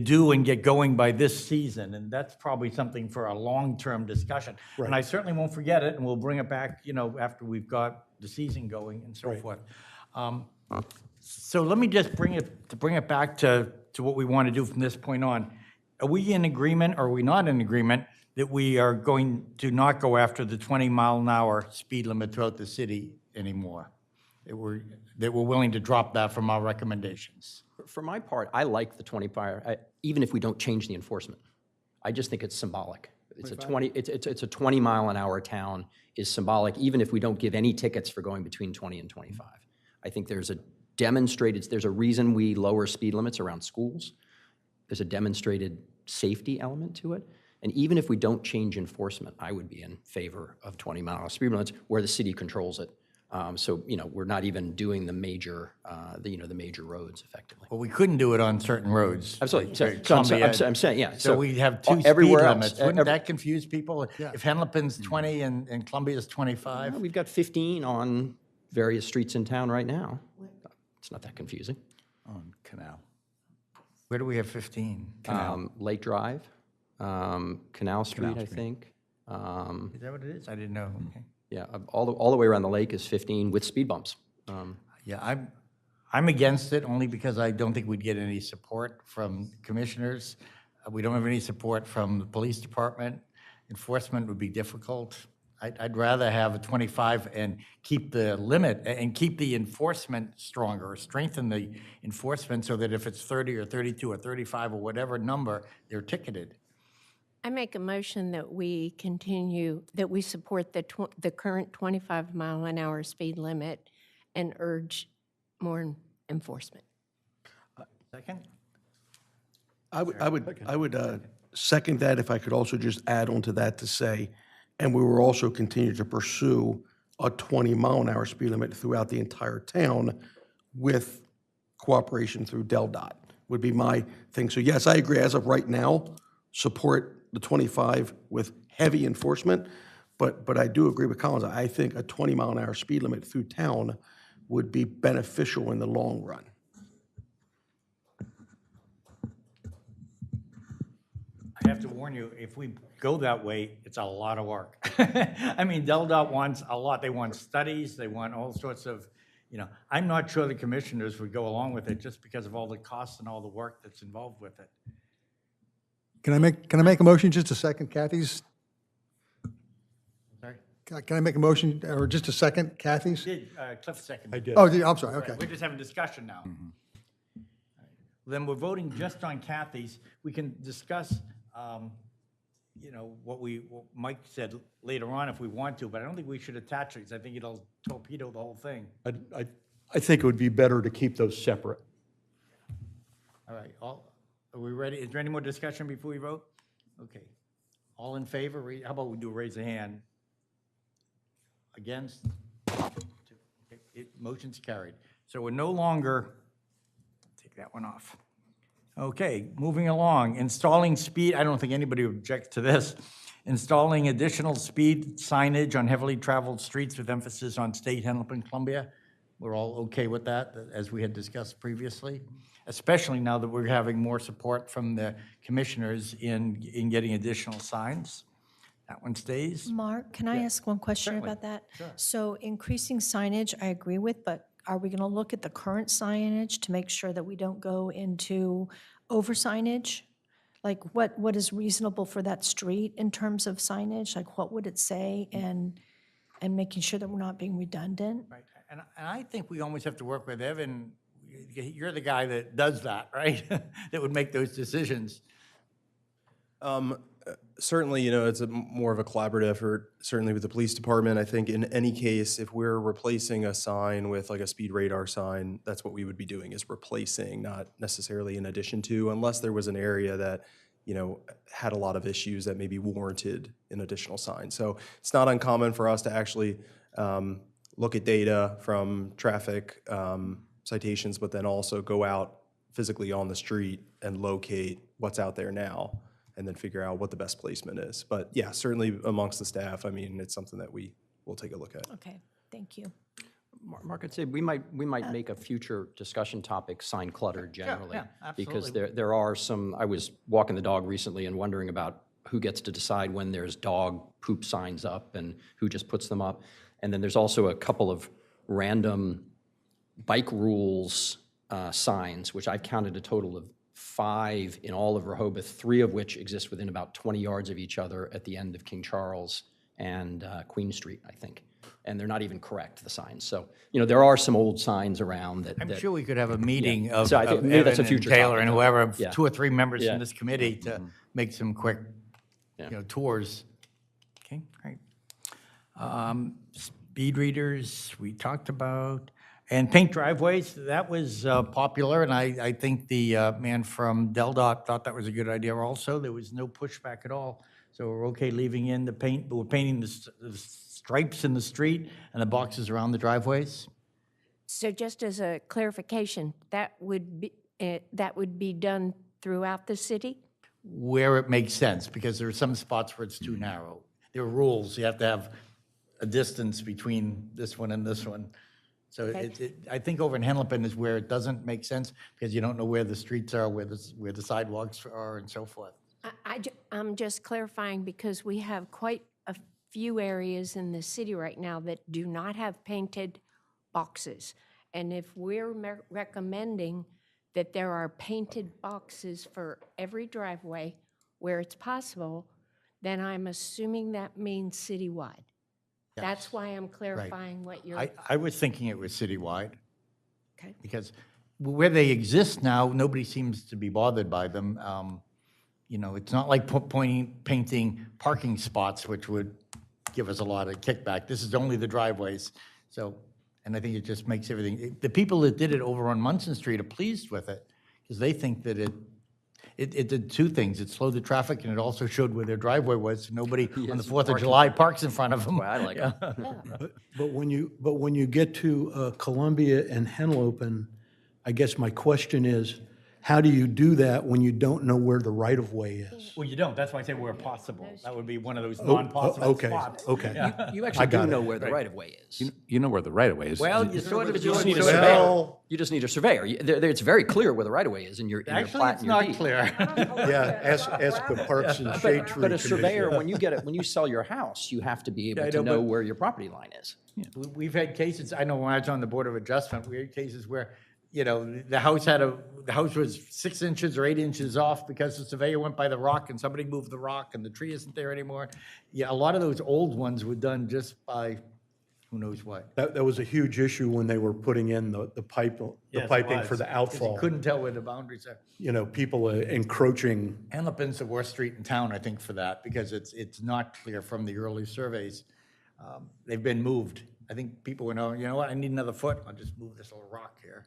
do and get going by this season, and that's probably something for a long-term discussion. And I certainly won't forget it, and we'll bring it back, after we've got the season going and so forth. So let me just bring it back to what we want to do from this point on. Are we in agreement, or are we not in agreement, that we are going to not go after the 20-mile-an-hour speed limit throughout the city anymore? That we're willing to drop that from our recommendations? For my part, I like the 25, even if we don't change the enforcement. I just think it's symbolic. It's a 20-mile-an-hour town is symbolic, even if we don't give any tickets for going between 20 and 25. I think there's a reason we lower speed limits around schools. There's a demonstrated safety element to it. And even if we don't change enforcement, I would be in favor of 20-mile speed limits where the city controls it. So, we're not even doing the major roads effectively. Well, we couldn't do it on certain roads. Absolutely. So Columbia. I'm saying, yeah. So we have two speed everywhere else, limits. Wouldn't that confuse people? If Henlopen's 20 and Columbia's 25? We've got 15 on various streets in town right now. It's not that confusing. On Canal. Where do we have 15? Lake Drive, Canal Street, I think. Is that what it is? I didn't know. Okay. Yeah, all the way around the lake is 15 with speed bumps. Yeah, I'm against it only because I don't think we'd get any support from commissioners. We don't have any support from the police department. Enforcement would be difficult. I'd rather have a 25 and keep the limit and keep the enforcement stronger, or strengthen the enforcement so that if it's 30 or 32 or 35 or whatever number, they're ticketed. I make a motion that we support the current 25-mile-an-hour speed limit and urge more enforcement. Second? I would second that, if I could also just add on to that to say, and we will also continue to pursue a 20-mile-an-hour speed limit throughout the entire town with cooperation through DelDOT, would be my thing. So yes, I agree, as of right now, support the 25 with heavy enforcement, but I do agree with Collins. I think a 20-mile-an-hour speed limit through town would be beneficial in the long run. I have to warn you, if we go that way, it's a lot of work. I mean, DelDOT wants a lot. They want studies, they want all sorts of, I'm not sure the commissioners would go along with it just because of all the costs and all the work that's involved with it. Can I make a motion, just a second, Kathy's? Sorry? Can I make a motion, or just a second, Kathy's? Cliff seconded. did. Oh, I'm sorry, okay. We're just having discussion now. Then we're voting just on Kathy's. We can discuss, what Mike said later on if we want to, but I don't think we should attach it, because I think it'll torpedo the whole thing. I think it would be better to keep those separate. All right, are we ready? Is there any more discussion before we vote? Okay. All in favor? How about we do a raise a hand? Against? Okay, motion's carried. So we're no longer, take that one off. Okay, moving along, installing speed, I don't think anybody objects to this. Installing additional speed signage on heavily traveled streets with emphasis on State, Hennepin, Columbia. We're all okay with that, as we had discussed previously, especially now that we're having more support from the commissioners in getting additional signs. That one stays. Mark, can I ask one question Certainly. about that? So increasing signage, I agree with, but are we going to look at the current signage to make sure that we don't go into over signage? Like what is reasonable for that street in terms of signage? Like what would it say, and making sure that we're not being redundant? Right, and I think we almost have to work with Evan. You're the guy that does that, right? That would make those decisions. Certainly, it's more of a collaborative effort, certainly with the police department. I think in any case, if we're replacing a sign with like a speed radar sign, that's what we would be doing, is replacing, not necessarily in addition to, unless there was an area that, had a lot of issues that maybe warranted an additional sign. So it's not uncommon for us to actually look at data from traffic citations, but then also go out physically on the street and locate what's out there now, and then figure out what the best placement is. But yeah, certainly amongst the staff, I mean, it's something that we will take a look at. Okay, thank you. Mark, I'd say we might make a future discussion topic sign clutter generally. yeah, Because absolutely. there are some, I was walking the dog recently and wondering about who gets to decide when there's dog poop signs up and who just puts them up. And then there's also a couple of random bike rules signs, which I've counted a total of 5 in all of Rehoboth, 3 of which exist within about 20 yards of each other at the end of King Charles and Queen Street, I think. And they're not even correct, the signs. So, there are some old signs around that. I'm sure we could have a meeting of So I think maybe that's a Evan and future Taylor topic. and whoever, of Yeah. 2 or 3 members Yeah. from this committee to make some quick, Yeah. tours. Okay, great. Speed readers, we talked about. And paint driveways, that was popular, and I think the man from DelDOT thought that was a good idea also. There was no pushback at all. So we're okay leaving in the paint, but we're painting the stripes in the street and the boxes around the driveways? So just as a clarification, that would be done throughout the city? Where it makes sense, because there are some spots where it's too narrow. There are rules, you have to have a distance between this one and this one. So I think over in Hennepin is where it doesn't make sense, because you don't know where the streets are, where the sidewalks are, and so forth. I'm just clarifying because we have quite a few areas in the city right now that do not have painted boxes. And if we're recommending that there are painted boxes for every driveway where it's possible, then I'm assuming that means citywide. That's why I'm clarifying what you're, I was thinking it was citywide, okay? because where they exist now, nobody seems to be bothered by them. It's not like painting parking spots, which would give us a lot of kickback. This is only the driveways. So, and I think it just makes everything, the people that did it over on Munson Street are pleased with it, because they think that it did 2 things. It slowed the traffic, and it also showed where their driveway was, so nobody on the 4th of July parks in front of them. I like it. But when you get to Columbia and Henlopen, I guess my question is, how do you do that when you don't know where the right-of-way is? Well, you don't, that's why I say where possible. That would be one of those non-possible Okay, spots. okay. You actually got do it. know where the right-of-way is. You know where the right-of-way is. Well, you sort of You do. just need a it. surveyor. You just need a surveyor. It's very clear where the right-of-way is in your Actually, plat it's and your not deed. clear. Yeah, ask the Parks and Shade Tree But a Commission. surveyor, when you sell your house, you have to be able I to know, know but- where your property line is. We've had cases, I know when I was on the Board of Adjustment, we had cases where, the house was 6 inches or 8 inches off because the surveyor went by the rock and somebody moved the rock and the tree isn't there anymore. Yeah, a lot of those old ones were done just by who knows what. That was a huge issue when they were putting in the piping for the 'Cause outfall. you couldn't tell where the boundaries are. People encroaching. Hennepin's the worst street in town, I think, for that, because it's not clear from the early surveys. They've been moved. I think people would know, you know what, I need another foot, I'll just move this little rock here.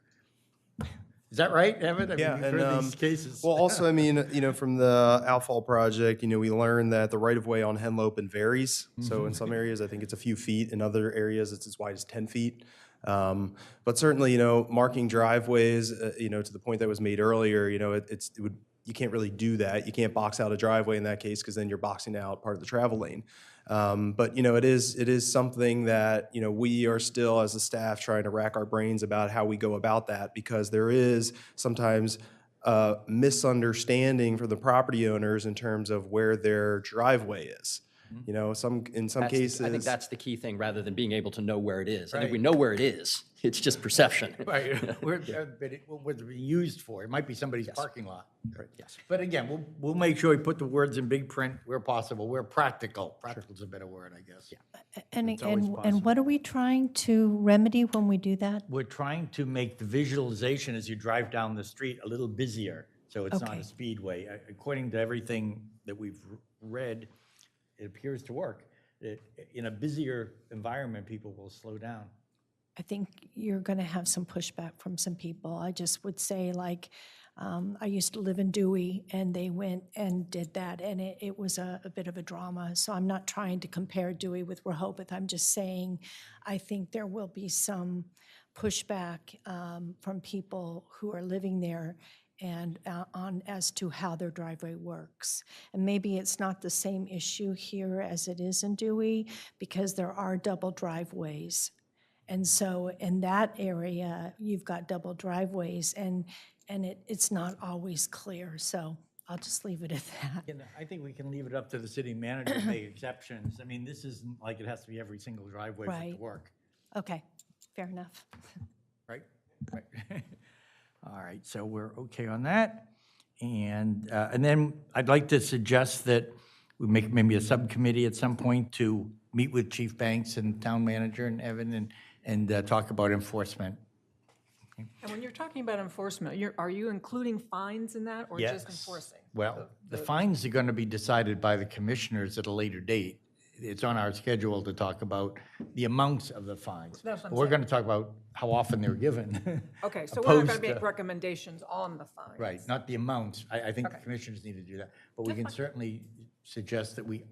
Is that right, Evan? I mean, Yeah, you've and, heard these cases. well, also, I mean, from the outfall project, we learned that the right-of-way on Henlopen varies. So in some areas, I think it's a few feet. In other areas, it's as wide as 10 feet. But certainly, marking driveways, to the point that was made earlier, you can't really do that. You can't box out a driveway in that case because then you're boxing out part of the travel lane. But it is something that we are still as a staff trying to rack our brains about how we go about that, because there is sometimes misunderstanding for the property owners in terms of where their driveway is. In some cases, I think that's the key thing, rather than being able to know where it is. I think we Right. know where it is. It's just perception. Right, what's it being used for? It might be somebody's parking lot. Right, yes. But again, we'll make sure we put the words in big print where possible, where practical. Practical's a better word, I guess. And, It's always possible. and what are we trying to remedy when we do that? We're trying to make the visualization as you drive down the street a little busier, so it's not Okay. a speedway. According to everything that we've read, it appears to work. In a busier environment, people will slow down. I think you're going to have some pushback from some people. I just would say, like, I used to live in Dewey, and they went and did that, and it was a bit of a drama. So I'm not trying to compare Dewey with Rehoboth. I'm just saying, I think there will be some pushback from people who are living there and on as to how their driveway works. And maybe it's not the same issue here as it is in Dewey, because there are double driveways. And so in that area, you've got double driveways, and it's not always clear. So I'll just leave it at that. I think we can leave it up to the city manager to make exceptions. I mean, this isn't like it has to be every single driveway for it to Right. work, Okay, fair enough. right? Right. All right, so we're okay on that. And then I'd like to suggest that we make maybe a subcommittee at some point to meet with Chief Banks and Town Manager and Evan and talk about enforcement. And when you're talking about enforcement, are you including fines in that, or just enforcing? Well, the fines are going to be decided by the commissioners at a later date. It's on our schedule to talk about the amounts of the fines. That's what I'm We're saying. going to talk about how often they're given. Okay, so we're not going opposed to make to- recommendations on the fines. Right, not the amounts. I think the Okay. commissioners need to do that. But we can certainly suggest that we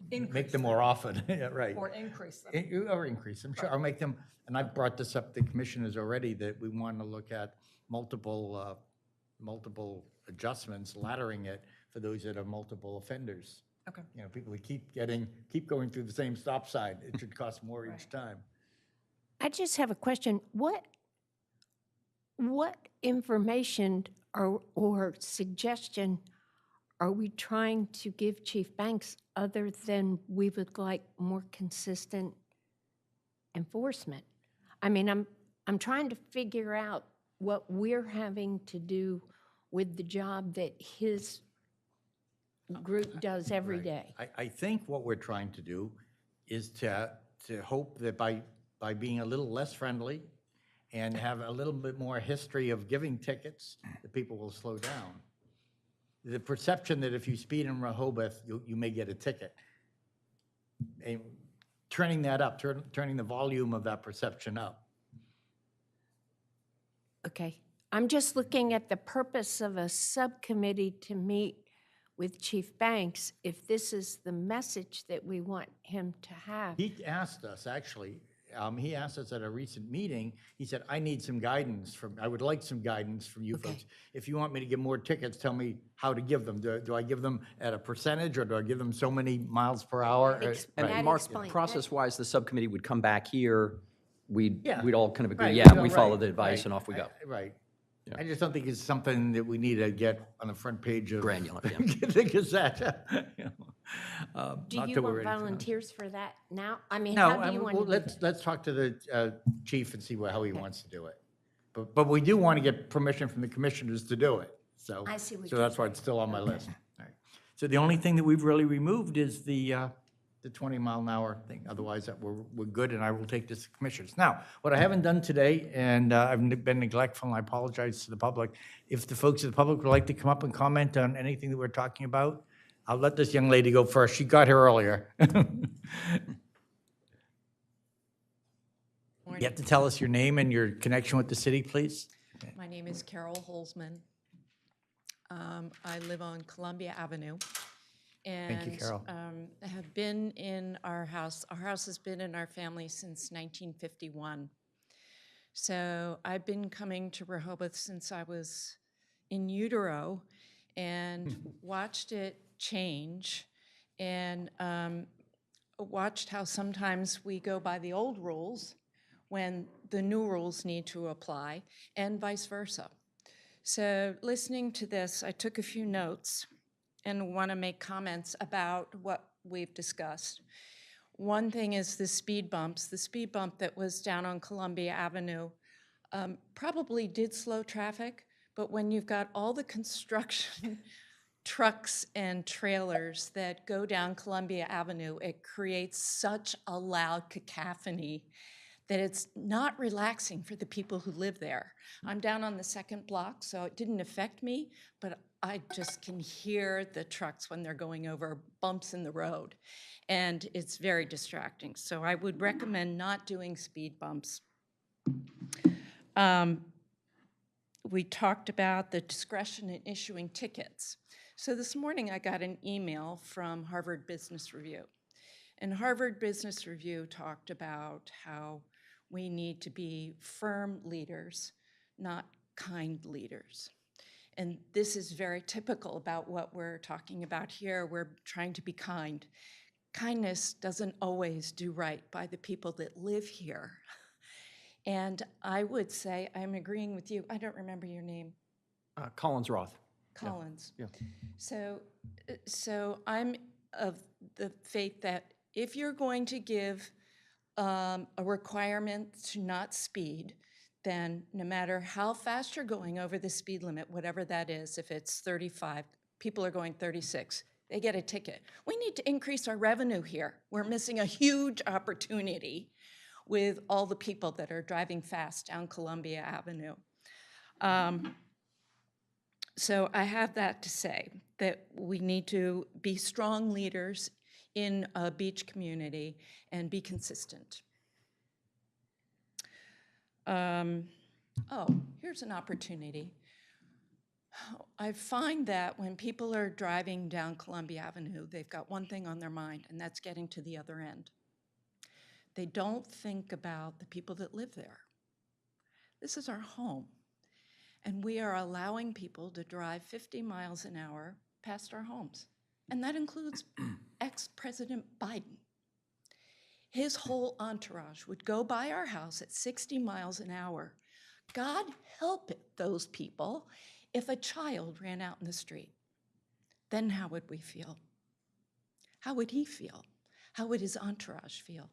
make Increase them more often. Yeah, right. Or increase them. Or increase them, sure. Or make them, and I've brought this up to commissioners already, that we want to look at multiple adjustments, laddering it for those that are multiple offenders. Okay. People who keep going through the same stop sign, it should cost more each time. I just have a question. What information or suggestion are we trying to give Chief Banks other than we would like more consistent enforcement? I mean, I'm trying to figure out what we're having to do with the job that his group does every day. I think what we're trying to do is to hope that by being a little less friendly and have a little bit more history of giving tickets, that people will slow down. The perception that if you speed in Rehoboth, you may get a ticket. And turning that up, turning the volume of that perception up. Okay. I'm just looking at the purpose of a subcommittee to meet with Chief Banks, if this is the message that we want him to have. He asked us, actually, he asked us at a recent meeting, he said, I need some guidance I would like some guidance from you folks. If you want me to give more tickets, tell me how to give them. Do I give them at a percentage, or do I give them so many miles per hour? And That Mark, explain- that- process-wise, the subcommittee would come back here, we'd all kind of agree, Right, yeah, no, we follow right, the advice right. and off we go. Right. I just don't think it's something that we need to get on the front page of. Granular, yeah. The Gazette. You know. Do Not you till we're want ready for that. volunteers for that now? I mean, No, how do you want to do that? let's talk to the chief and see how he wants to do it. But we do want to get permission from the commissioners to do it, so. I see what So you're that's why it's still on my list. All right. So the only thing that we've really removed is the 20-mile-an-hour thing. Otherwise, we're good, and I will take this to commissioners. Now, what I haven't done today, and I've been neglectful, and I apologize to the public, if the folks of the public would like to come up and comment on anything that we're talking about, I'll let this young lady go first. She got here earlier. You have to tell us your name and your connection with the city, please. My name is Carol Holzman. I live on Columbia Avenue. Thank you, Carol. And have been in our house. Our house has been in our family since 1951. So I've been coming to Rehoboth since I was in utero and watched it change and watched how sometimes we go by the old rules when the new rules need to apply, and vice versa. So listening to this, I took a few notes and want to make comments about what we've discussed. One thing is the speed bumps. The speed bump that was down on Columbia Avenue probably did slow traffic, but when you've got all the construction trucks and trailers that go down Columbia Avenue, it creates such a loud cacophony that it's not relaxing for the people who live there. I'm down on the second block, so it didn't affect me, but I just can hear the trucks when they're going over bumps in the road, and it's very distracting. So I would recommend not doing speed bumps. We talked about the discretion in issuing tickets. So this morning I got an email from Harvard Business Review. And Harvard Business Review talked about how we need to be firm leaders, not kind leaders. And this is very typical about what we're talking about here. We're trying to be kind. Kindness doesn't always do right by the people that live here. And I would say, I'm agreeing with you. I don't remember your name. Collins Roth. Collins. Yeah. So I'm of the faith that if you're going to give a requirement to not speed, then no matter how fast you're going over the speed limit, whatever that is, if it's 35, people are going 36, they get a ticket. We need to increase our revenue here. We're missing a huge opportunity with all the people that are driving fast down Columbia Avenue. So I have that to say, that we need to be strong leaders in a beach community and be consistent. Oh, here's an opportunity. I find that when people are driving down Columbia Avenue, they've got one thing on their mind, and that's getting to the other end. They don't think about the people that live there. This is our home, and we are allowing people to drive 50 miles an hour past our homes, and that includes ex-President Biden. His whole entourage would go by our house at 60 miles an hour. God help it, those people, if a child ran out in the street. Then how would we feel? How would he feel? How would his entourage feel?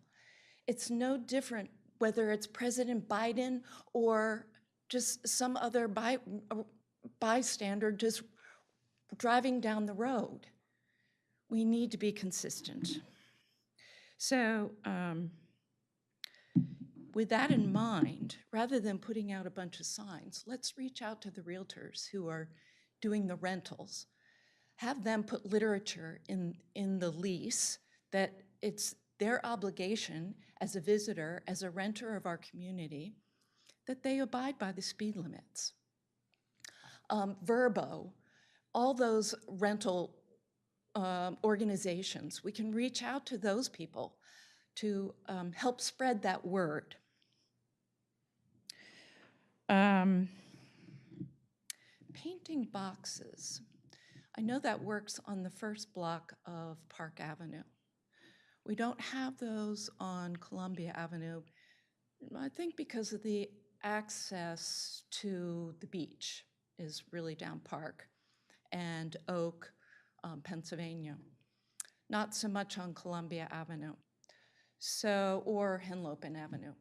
It's no different whether it's President Biden or just some other bystander just driving down the road. We need to be consistent. So with that in mind, rather than putting out a bunch of signs, let's reach out to the realtors who are doing the rentals. Have them put literature in the lease that it's their obligation as a visitor, as a renter of our community, that they abide by the speed limits. Verbo, all those rental organizations, we can reach out to those people to help spread that word. Painting boxes. I know that works on the first block of Park Avenue. We don't have those on Columbia Avenue, I think because of the access to the beach is really down Park and Oak, Pennsylvania. Not so much on Columbia Avenue, so, or Henlopen Avenue.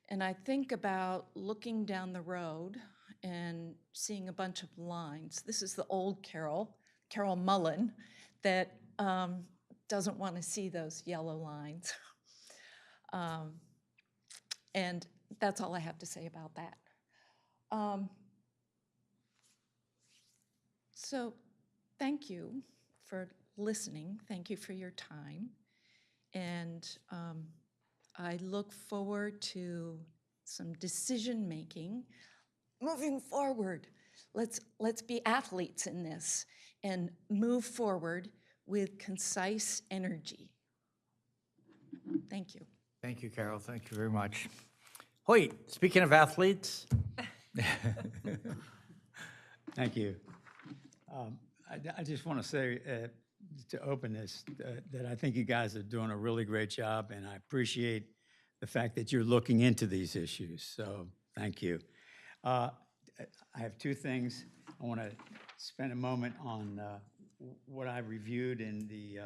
And I think about looking down the road and seeing a bunch of lines. This is the old Carol Mullen, that doesn't want to see those yellow lines. And that's all I have to say about that. So thank you for listening. Thank you for your time. And I look forward to some decision-making moving forward. Let's be athletes in this and move forward with concise energy. Thank you. Thank you, Carol. Thank you very much. Hoyt, speaking of athletes. Thank you. I just want to say, to open this, that I think you guys are doing a really great job, and I appreciate the fact that you're looking into these issues. So thank you. I have two things. I want to spend a moment on what I reviewed in the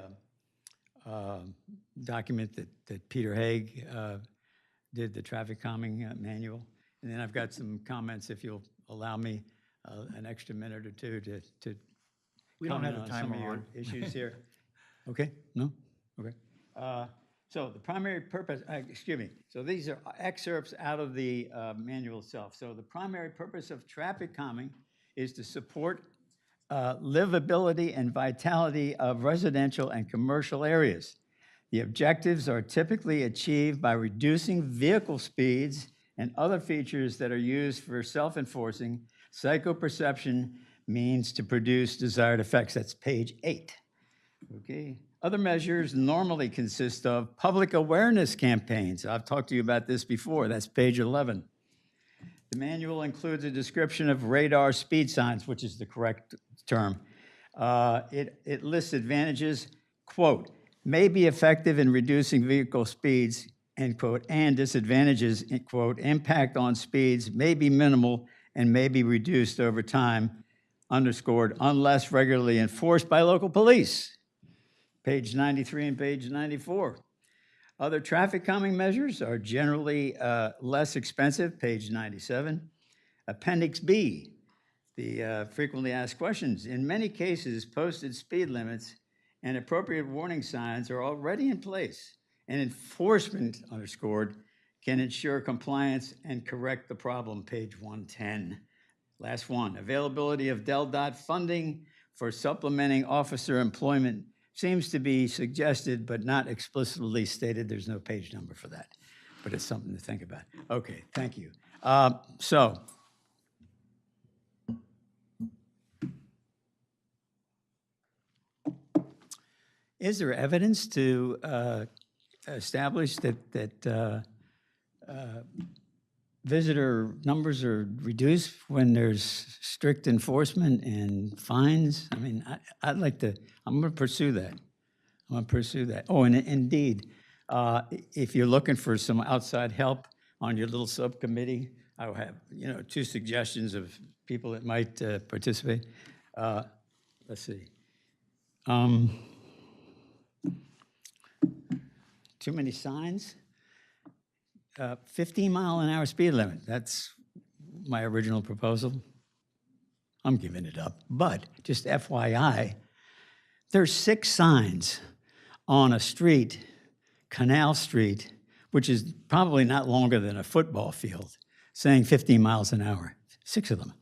document that Peter Haig did, the traffic calming manual. And then I've got some comments, if you'll allow me an extra minute or two to We don't have comment the on some of timer your on. issues here. Okay, no? Okay. So the primary purpose, excuse me, so these are excerpts out of the manual itself. So the primary purpose of traffic calming is to support livability and vitality of residential and commercial areas. The objectives are typically achieved by reducing vehicle speeds and other features that are used for self-enforcing psychoperception means to produce desired effects. That's page 8. Okay. Other measures normally consist of public awareness campaigns. I've talked to you about this before. That's page 11. The manual includes a description of radar speed signs, which is the correct term. It lists advantages, quote, may be effective in reducing vehicle speeds, end quote, and disadvantages, end quote, impact on speeds may be minimal and may be reduced over time, underscored, unless regularly enforced by local police. Page 93 and page 94. Other traffic calming measures are generally less expensive, page 97. Appendix B, the frequently asked questions. In many cases, posted speed limits and appropriate warning signs are already in place, and enforcement, underscored, can ensure compliance and correct the problem, page 110. Last one, availability of DelDOT funding for supplementing officer employment seems to be suggested but not explicitly stated. There's no page number for that, but it's something to think about. Okay, thank you. So, is there evidence to establish that visitor numbers are reduced when there's strict enforcement and fines? I mean, I'd like to, I'm going to pursue that. I'm going to pursue that. Oh, and indeed, if you're looking for some outside help on your little subcommittee, I will have, 2 suggestions of people that might participate. Let's see. Too many signs? 15-mile-an-hour speed limit. That's my original proposal. I'm giving it up. But just FYI, there's 6 signs on a street, Canal Street, which is probably not longer than a football field, saying 15 miles an hour. 6 of them.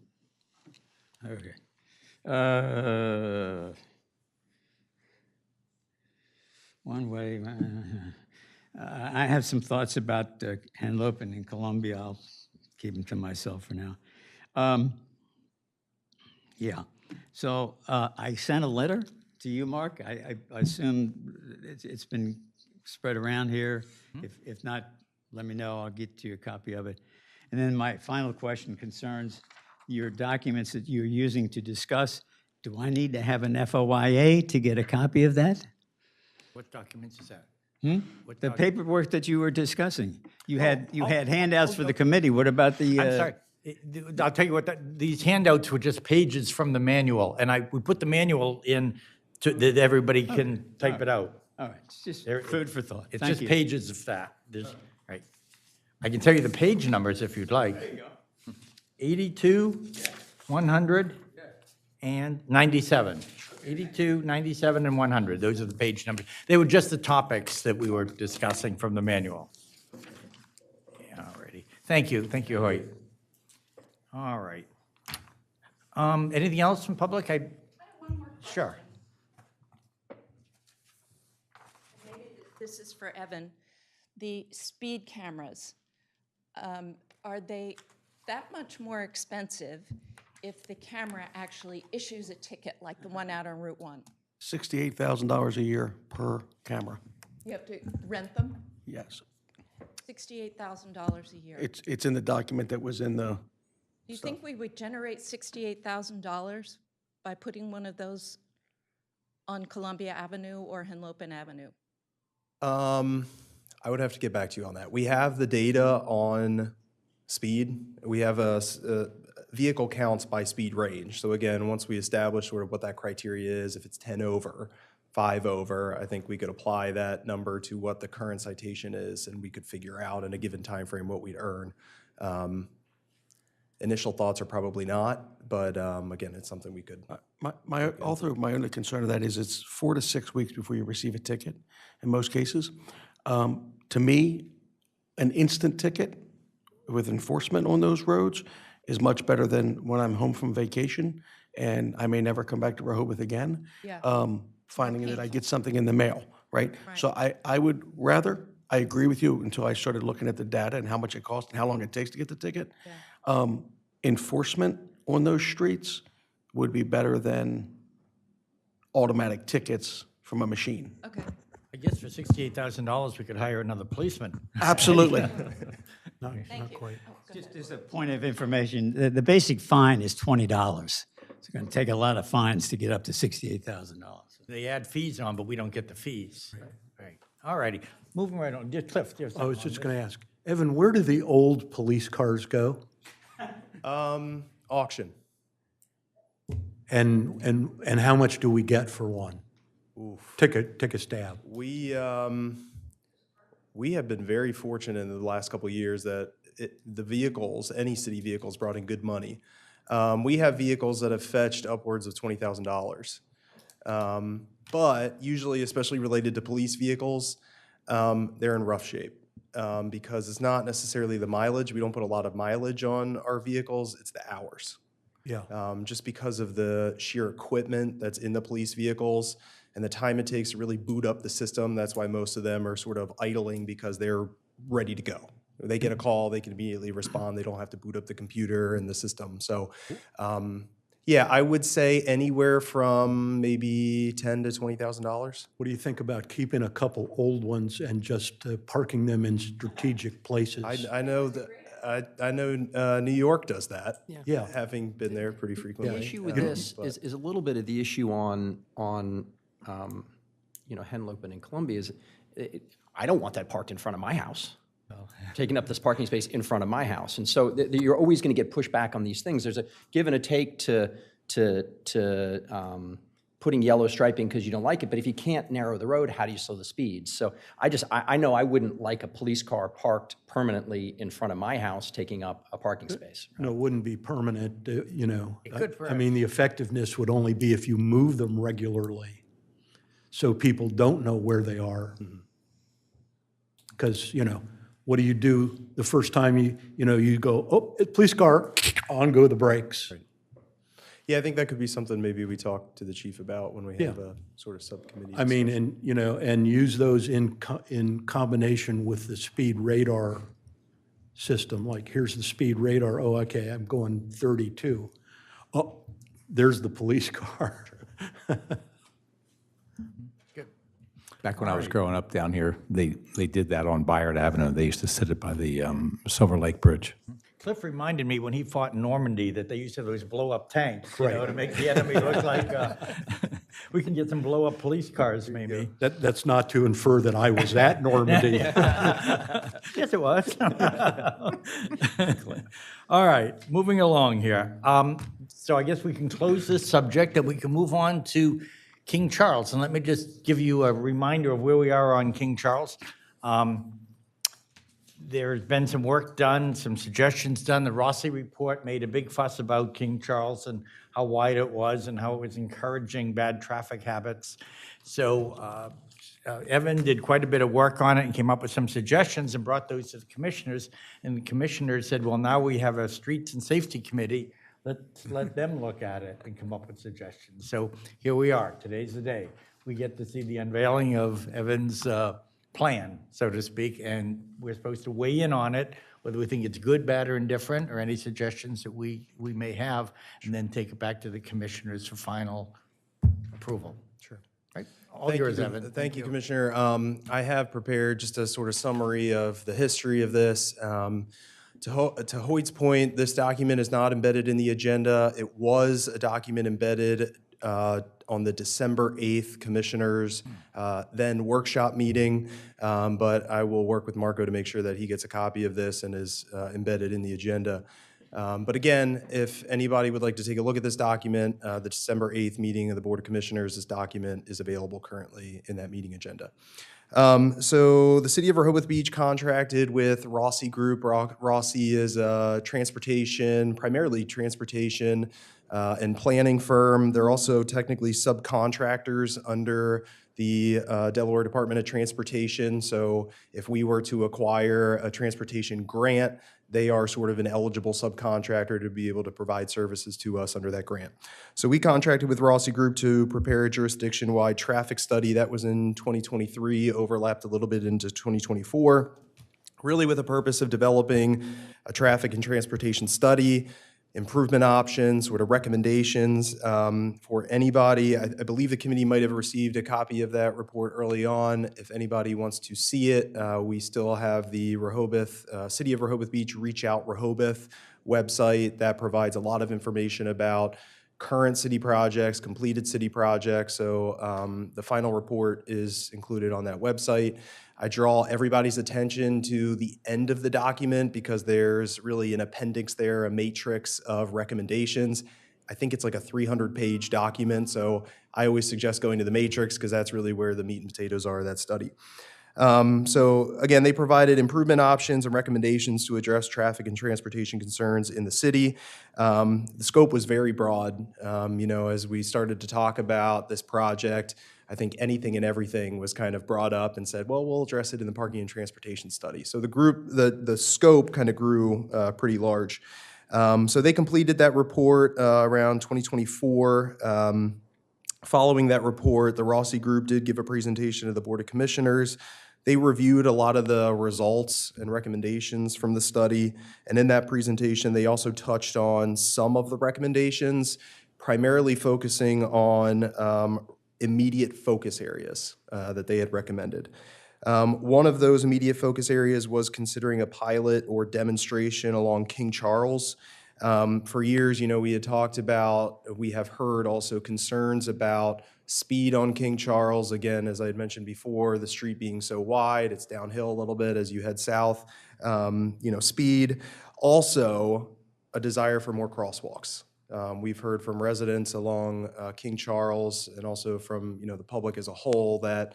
Okay. One way. I have some thoughts about Henlopen in Columbia. I'll keep them to myself for now. Yeah. So I sent a letter to you, Mark. I assume it's been spread around here? If not, let me know, I'll get you a copy of it. And then my final question concerns your documents that you're using to discuss. Do I need to have an FOIA to get a copy of that? What documents is that? What The doc- paperwork that you were discussing. You had handouts for the committee. What about the? I'm sorry. I'll tell you what, these handouts were just pages from the manual, and we put the manual in that everybody can type it out. All right, it's just There- food for thought. It's Thank just you. pages of that. Right. I can tell you the page numbers if you'd like. There you go. 82, 100, and 97. 82, 97, and 100. Those are the page numbers. They were just the topics that we were discussing from the manual. Yeah, all righty. Thank you, Hoyt. All right. Anything else from public? Sure. This is for Evan. The speed cameras, are they that much more expensive if the camera actually issues a ticket like the one out on Route 1? $68,000 a year per camera. You have to rent them? Yes. $68,000 a year. It's in the document that was in the, Do you think we would generate $68,000 by putting one of those on Columbia Avenue or Henlopen Avenue? I would have to get back to you on that. We have the data on speed. We have vehicle counts by speed range. So again, once we establish sort of what that criteria is, if it's 10 over, 5 over, I think we could apply that number to what the current citation is, and we could figure out in a given time frame what we'd earn. Initial thoughts are probably not, but again, it's something we could. my only concern of that is it's 4 to 6 weeks before you receive a ticket in most cases. To me, an instant ticket with enforcement on those roads is much better than when I'm home from vacation and I may never come back to Rehoboth again. Yeah. Finding that I get something in the mail, right? So I would rather, I agree with you until I started looking at the data and how much it costs and how long it takes to get the ticket. Enforcement on those streets would be better than automatic tickets from a machine. Okay. I guess for $68,000, we could hire another policeman. Absolutely. Thank you. Just as a point of information, the basic fine is $20. It's going to take a lot of fines to get up to $68,000. They add fees on, but we don't get the fees. Right. All righty. Moving right on. Cliff, do you have I was something on just going to ask, Evan, where do the old police cars go? Auction. And how much do we get for one? Take a stab. We have been very fortunate in the last couple of years that the vehicles, any city vehicles, brought in good money. We have vehicles that have fetched upwards of $20,000. But usually, especially related to police vehicles, they're in rough shape because it's not necessarily the mileage. We don't put a lot of mileage on our vehicles. It's the hours. Yeah. Just because of the sheer equipment that's in the police vehicles and the time it takes to really boot up the system. That's why most of them are sort of idling because they're ready to go. They get a call, they can immediately respond. They don't have to boot up the computer and the system. So, yeah, I would say anywhere from maybe $10,000 to $20,000. What do you think about keeping a couple old ones and just parking them in strategic places? I know that. I know New York does that. Yeah. Having been there pretty frequently. The issue with this is a little bit of the issue on Henlopen and Columbia is I don't want that parked in front of my house. Taking up this parking space in front of my house. And so you're always going to get pushback on these things. There's a give and a take to putting yellow striping because you don't like it, but if you can't narrow the road, how do you slow the speed? So I know I wouldn't like a police car parked permanently in front of my house taking up a parking space. No, it wouldn't be permanent, could I mean, the effectiveness would only be if you move them regularly so people don't know where they are. Because, what do you do the first time you go, oh, police car, on go the brakes. Yeah, I think that could be something maybe we talk to the chief about when we have a sort of subcommittee. I mean, and use those in combination with the speed radar system. Like, here's the speed radar. Oh, okay, I'm going 32. Oh, there's the police car. Good. Back when I was growing up down here, they did that on Bayard Avenue. They used to sit it by the Silver Lake Bridge. Cliff reminded me when he fought in Normandy that they used to have those blow-up tanks, you know, to make the enemy look like, we can get some blow-up police cars, maybe. That's not to infer that I was at Normandy. Yes, it was. All right, moving along here. So I guess we can close this subject and we can move on to King Charles. And let me just give you a reminder of where we are on King Charles. There's been some work done, some suggestions done. The Rossi report made a big fuss about King Charles and how wide it was and how it was encouraging bad traffic habits. So Evan did quite a bit of work on it and came up with some suggestions and brought those to the commissioners. And the commissioners said, well, now we have a Streets and Safety Committee. Let's let them look at it and come up with suggestions. So here we are. Today's the day. We get to see the unveiling of Evan's plan, so to speak, and we're supposed to weigh in on it, whether we think it's good, bad, or indifferent, or any suggestions that we may have, and then take it back to the commissioners for final approval. Sure. Right? All yours, Evan. Thank you, Commissioner. I have prepared just a sort of summary of the history of this. To Hoyt's point, this document is not embedded in the agenda. It was a document embedded on the December 8th Commissioners then workshop meeting, but I will work with Marco to make sure that he gets a copy of this and is embedded in the agenda. But again, if anybody would like to take a look at this document, the December 8th meeting of the Board of Commissioners, this document is available currently in that meeting agenda. So the City of Rehoboth Beach contracted with Rossi Group. Rossi is a transportation, primarily transportation and planning firm. They're also technically subcontractors under the Delaware Department of Transportation. So if we were to acquire a transportation grant, they are sort of an eligible subcontractor to be able to provide services to us under that grant. So we contracted with Rossi Group to prepare a jurisdiction-wide traffic study. That was in 2023, overlapped a little bit into 2024, really with the purpose of developing a traffic and transportation study, improvement options, sort of recommendations for anybody. I believe the committee might have received a copy of that report early on. If anybody wants to see it, we still have the Rehoboth, City of Rehoboth Beach Reach Out Rehoboth website that provides a lot of information about current city projects, completed city projects. So the final report is included on that website. I draw everybody's attention to the end of the document because there's really an appendix there, a matrix of recommendations. I think it's like a 300-page document, so I always suggest going to the matrix because that's really where the meat and potatoes are of that study. So again, they provided improvement options and recommendations to address traffic and transportation concerns in the city. The scope was very broad. As we started to talk about this project, I think anything and everything was kind of brought up and said, well, we'll address it in the parking and transportation study. So the scope kind of grew pretty large. So they completed that report around 2024. Following that report, the Rossi Group did give a presentation to the Board of Commissioners. They reviewed a lot of the results and recommendations from the study. And in that presentation, they also touched on some of the recommendations, primarily focusing on immediate focus areas that they had recommended. One of those immediate focus areas was considering a pilot or demonstration along King Charles. For years, we had talked about, we have heard also concerns about speed on King Charles. Again, as I had mentioned before, the street being so wide, it's downhill a little bit as you head south. Speed. Also, a desire for more crosswalks. We've heard from residents along King Charles and also from the public as a whole that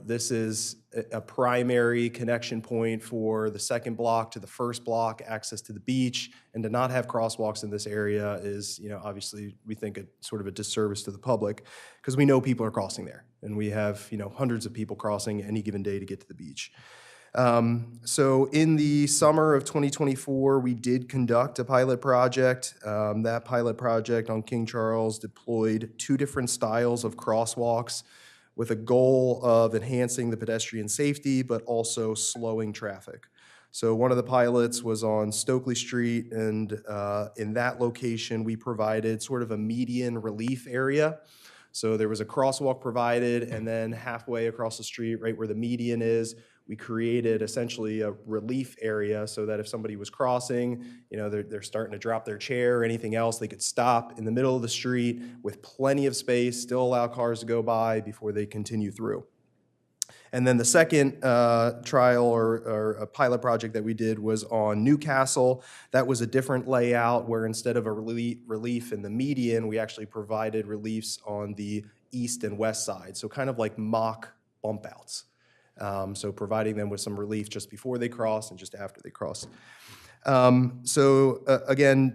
this is a primary connection point for the second block to the first block, access to the beach, and to not have crosswalks in this area is obviously we think a sort of a disservice to the public because we know people are crossing there and we have hundreds of people crossing any given day to get to the beach. So in the summer of 2024, we did conduct a pilot project. That pilot project on King Charles deployed 2 different styles of crosswalks with a goal of enhancing the pedestrian safety, but also slowing traffic. So one of the pilots was on Stokely Street, and in that location, we provided sort of a median relief area. So there was a crosswalk provided, and then halfway across the street, right where the median is, we created essentially a relief area so that if somebody was crossing, they're starting to drop their chair or anything else, they could stop in the middle of the street with plenty of space, still allow cars to go by before they continue through. And then the second trial or a pilot project that we did was on Newcastle. That was a different layout where instead of a relief in the median, we actually provided reliefs on the east and west side. So kind of like mock bump outs. So providing them with some relief just before they cross and just after they cross. Again,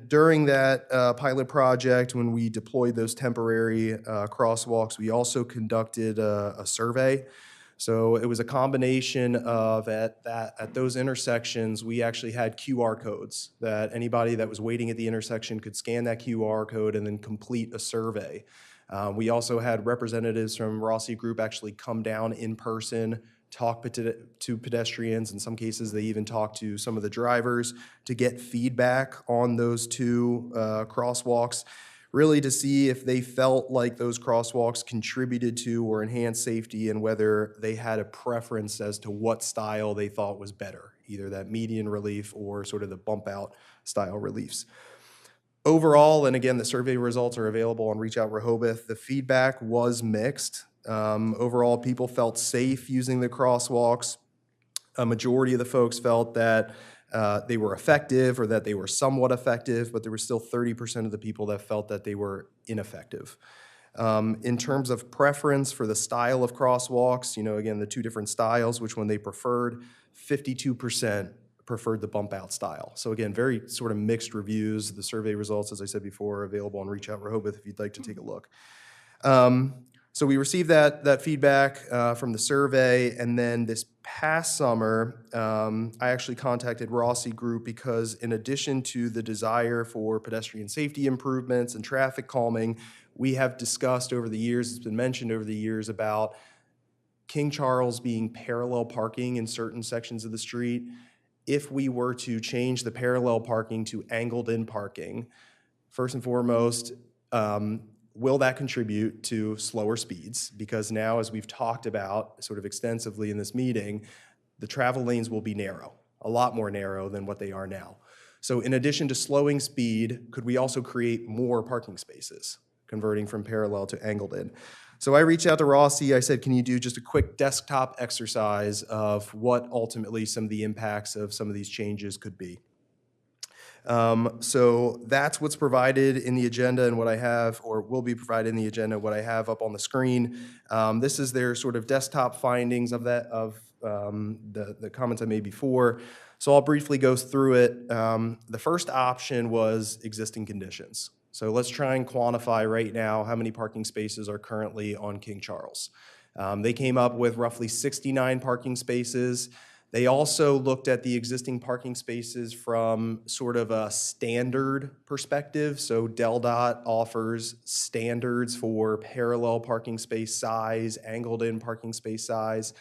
during that pilot project, when we deployed those temporary crosswalks, we also conducted a survey. So it was a combination of at those intersections, we actually had QR codes that anybody that was waiting at the intersection could scan that QR code and then complete a survey. We also had representatives from Rossi Group actually come down in person, talk to pedestrians. In some cases, they even talked to some of the drivers to get feedback on those two crosswalks, really to see if they felt like those crosswalks contributed to or enhanced safety and whether they had a preference as to what style they thought was better, either that median relief or sort of the bump out style reliefs. Overall, and again, the survey results are available on Reach Out Rehoboth, the feedback was mixed. Overall, people felt safe using the crosswalks. A majority of the folks felt that they were effective or that they were somewhat effective, but there were still 30% of the people that felt that they were ineffective. In terms of preference for the style of crosswalks, again, the two different styles, which one they preferred, 52% preferred the bump out style. So again, very sort of mixed reviews. The survey results, as I said before, are available on Reach Out Rehoboth if you'd like to take a look. So we received that feedback from the survey, and then this past summer, I actually contacted Rossi Group because in addition to the desire for pedestrian safety improvements and traffic calming, we have discussed over the years, it's been mentioned over the years about King Charles being parallel parking in certain sections of the street. If we were to change the parallel parking to angled-in parking, first and foremost, will that contribute to slower speeds? Because now, as we've talked about sort of extensively in this meeting, the travel lanes will be narrow, a lot more narrow than what they are now. So in addition to slowing speed, could we also create more parking spaces, converting from parallel to angled in? So I reached out to Rossi. I said, can you do just a quick desktop exercise of what ultimately some of the impacts of some of these changes could be? So that's what's provided in the agenda and what I have, or will be provided in the agenda, what I have up on the screen. This is their sort of desktop findings of the comments I made before. So I'll briefly go through it. The first option was existing conditions. So let's try and quantify right now how many parking spaces are currently on King Charles. They came up with roughly 69 parking spaces. They also looked at the existing parking spaces from sort of a standard perspective. So DelDOT offers standards for parallel parking space size, angled in parking space size.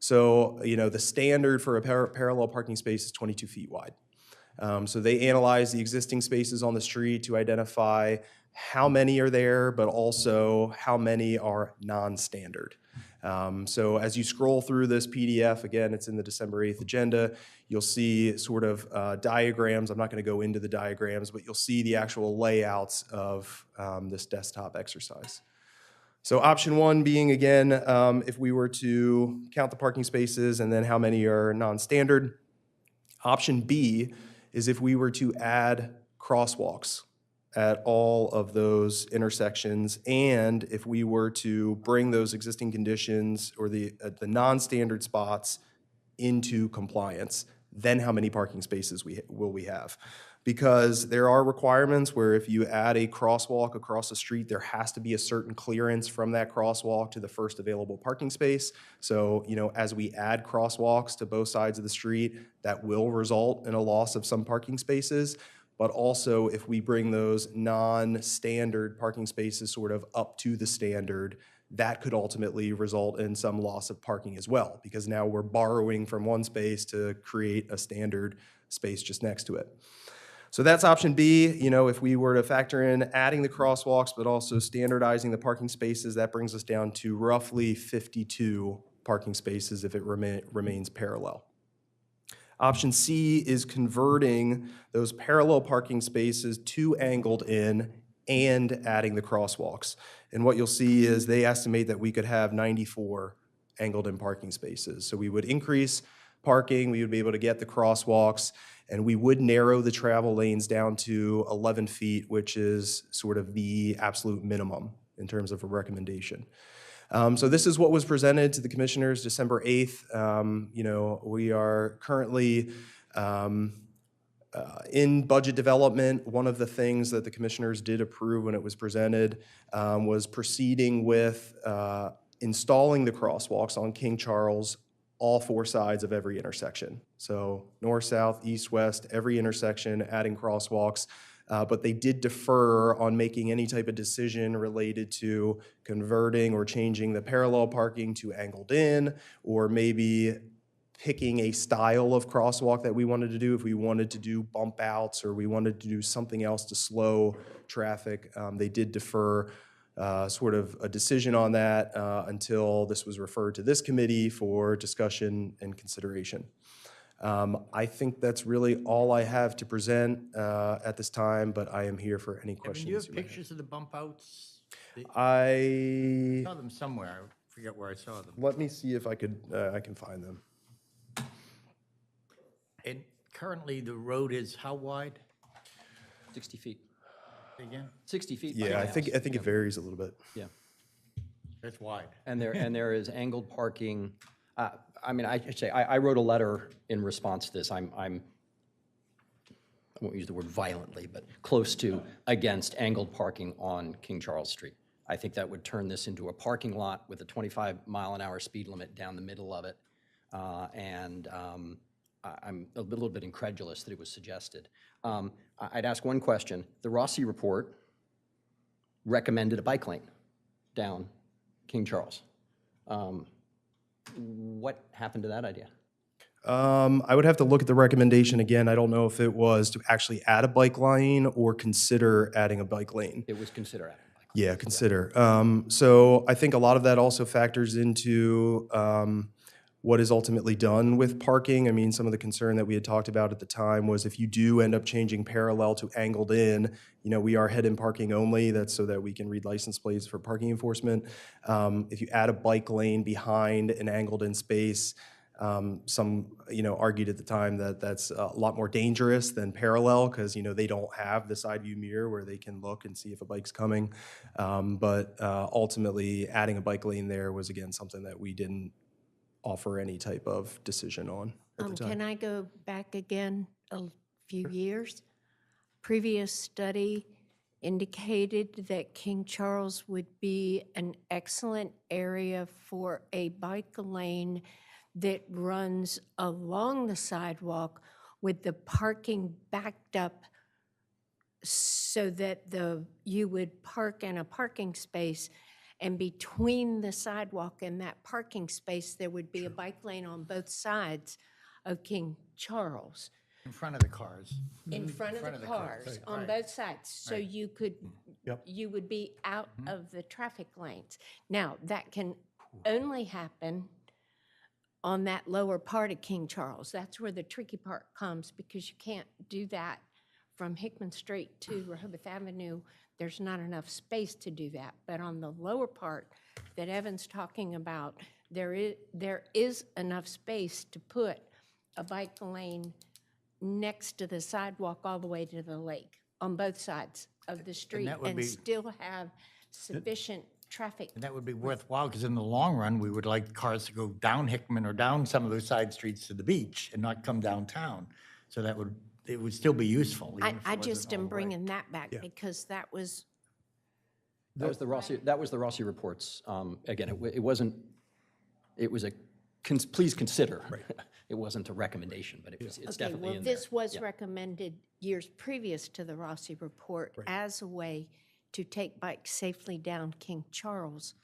So, the standard for a parallel parking space is 22 feet wide. So they analyze the existing spaces on the street to identify how many are there, but also how many are non-standard. So as you scroll through this PDF, again, it's in the December 8th agenda, you'll see sort of diagrams. I'm not going to go into the diagrams, but you'll see the actual layouts of this desktop exercise. So option one being, again, if we were to count the parking spaces and then how many are non-standard. Option B is if we were to add crosswalks at all of those intersections, and if we were to bring those existing conditions or the non-standard spots into compliance, then how many parking spaces will we have? Because there are requirements where if you add a crosswalk across the street, there has to be a certain clearance from that crosswalk to the first available parking space. So, as we add crosswalks to both sides of the street, that will result in a loss of some parking spaces. But also, if we bring those non-standard parking spaces sort of up to the standard, that could ultimately result in some loss of parking as well, because now we're borrowing from one space to create a standard space just next to it. So that's option B. If we were to factor in adding the crosswalks, but also standardizing the parking spaces, that brings us down to roughly 52 parking spaces if it remains parallel. Option C is converting those parallel parking spaces to angled in and adding the crosswalks. And what you'll see is they estimate that we could have 94 angled in parking spaces. So we would increase parking, we would be able to get the crosswalks, and we would narrow the travel lanes down to 11 feet, which is sort of the absolute minimum in terms of a recommendation. So this is what was presented to the commissioners December 8th. We are currently in budget development. One of the things that the commissioners did approve when it was presented was proceeding with installing the crosswalks on King Charles, all four sides of every intersection. So north, south, east, west, every intersection, adding crosswalks. But they did defer on making any type of decision related to converting or changing the parallel parking to angled in, or maybe picking a style of crosswalk that we wanted to do. If we wanted to do bump outs or we wanted to do something else to slow traffic, they did defer sort of a decision on that until this was referred to this committee for discussion and consideration. I think that's really all I have to present at this time, but I am here for any Evan, questions. do you have you may pictures of the bump outs? I Saw them somewhere. I forget where I saw them. let me see if I can find them. And currently, the road is how wide 60 feet. again? 60 feet. by Yeah, my I think house. it varies a little bit. Yeah. That's wide. And there is angled parking. I should say, I wrote a letter in response to this. I won't use the word violently, but close to against angled parking on King Charles Street. I think that would turn this into a parking lot with a 25-mile-an-hour speed limit down the middle of it. I'm a little bit incredulous that it was suggested. I'd ask one question. The Rossi report recommended a bike lane down King Charles. What happened to that idea? I would have to look at the recommendation again. I don't know if it was to actually add a bike lane or consider adding a bike lane. It was considered adding a bike lane. Yeah, consider. So I think a lot of that also factors into what is ultimately done with parking. I mean, some of the concern that we had talked about at the time was if you do end up changing parallel to angled in, we are head-in parking only. That's so that we can read license plates for parking enforcement. If you add a bike lane behind an angled in space, some, argued at the time that that's a lot more dangerous than parallel because, they don't have the side view mirror where they can look and see if a bike's coming. But ultimately, adding a bike lane there was, again, something that we didn't offer any type of decision on at the time. Can I go back again a few years? Previous study indicated that King Charles would be an excellent area for a bike lane that runs along the sidewalk with the parking backed up so that you would park in a parking space, and between the sidewalk and that parking space, there would be a bike lane on both sides of King Charles. In front of the cars. In front of the cars, on right. both sides, so you could, you would be out of the traffic lanes. Now, that can only happen on that lower part of King Charles. That's where the tricky part comes, because you can't do that from Hickman Street to Rehoboth Avenue. There's not enough space to do that. But on the lower part that Evan's talking about, there is enough space to put a bike lane next to the sidewalk all the way to the lake on both sides of the street that would and be- still have sufficient traffic. And that would be worthwhile, because in the long run, we would like cars to go down Hickman or down some of those side streets to the beach and not come downtown. So it would still be useful. even if it I wasn't just am all the way. bringing that back because that was, That was the Rossi reports. Again, it wasn't, it was a, please consider. It wasn't a recommendation, but it's okay, definitely well, in there. this was recommended years previous to the Rossi report as a way to take bikes safely down King Charles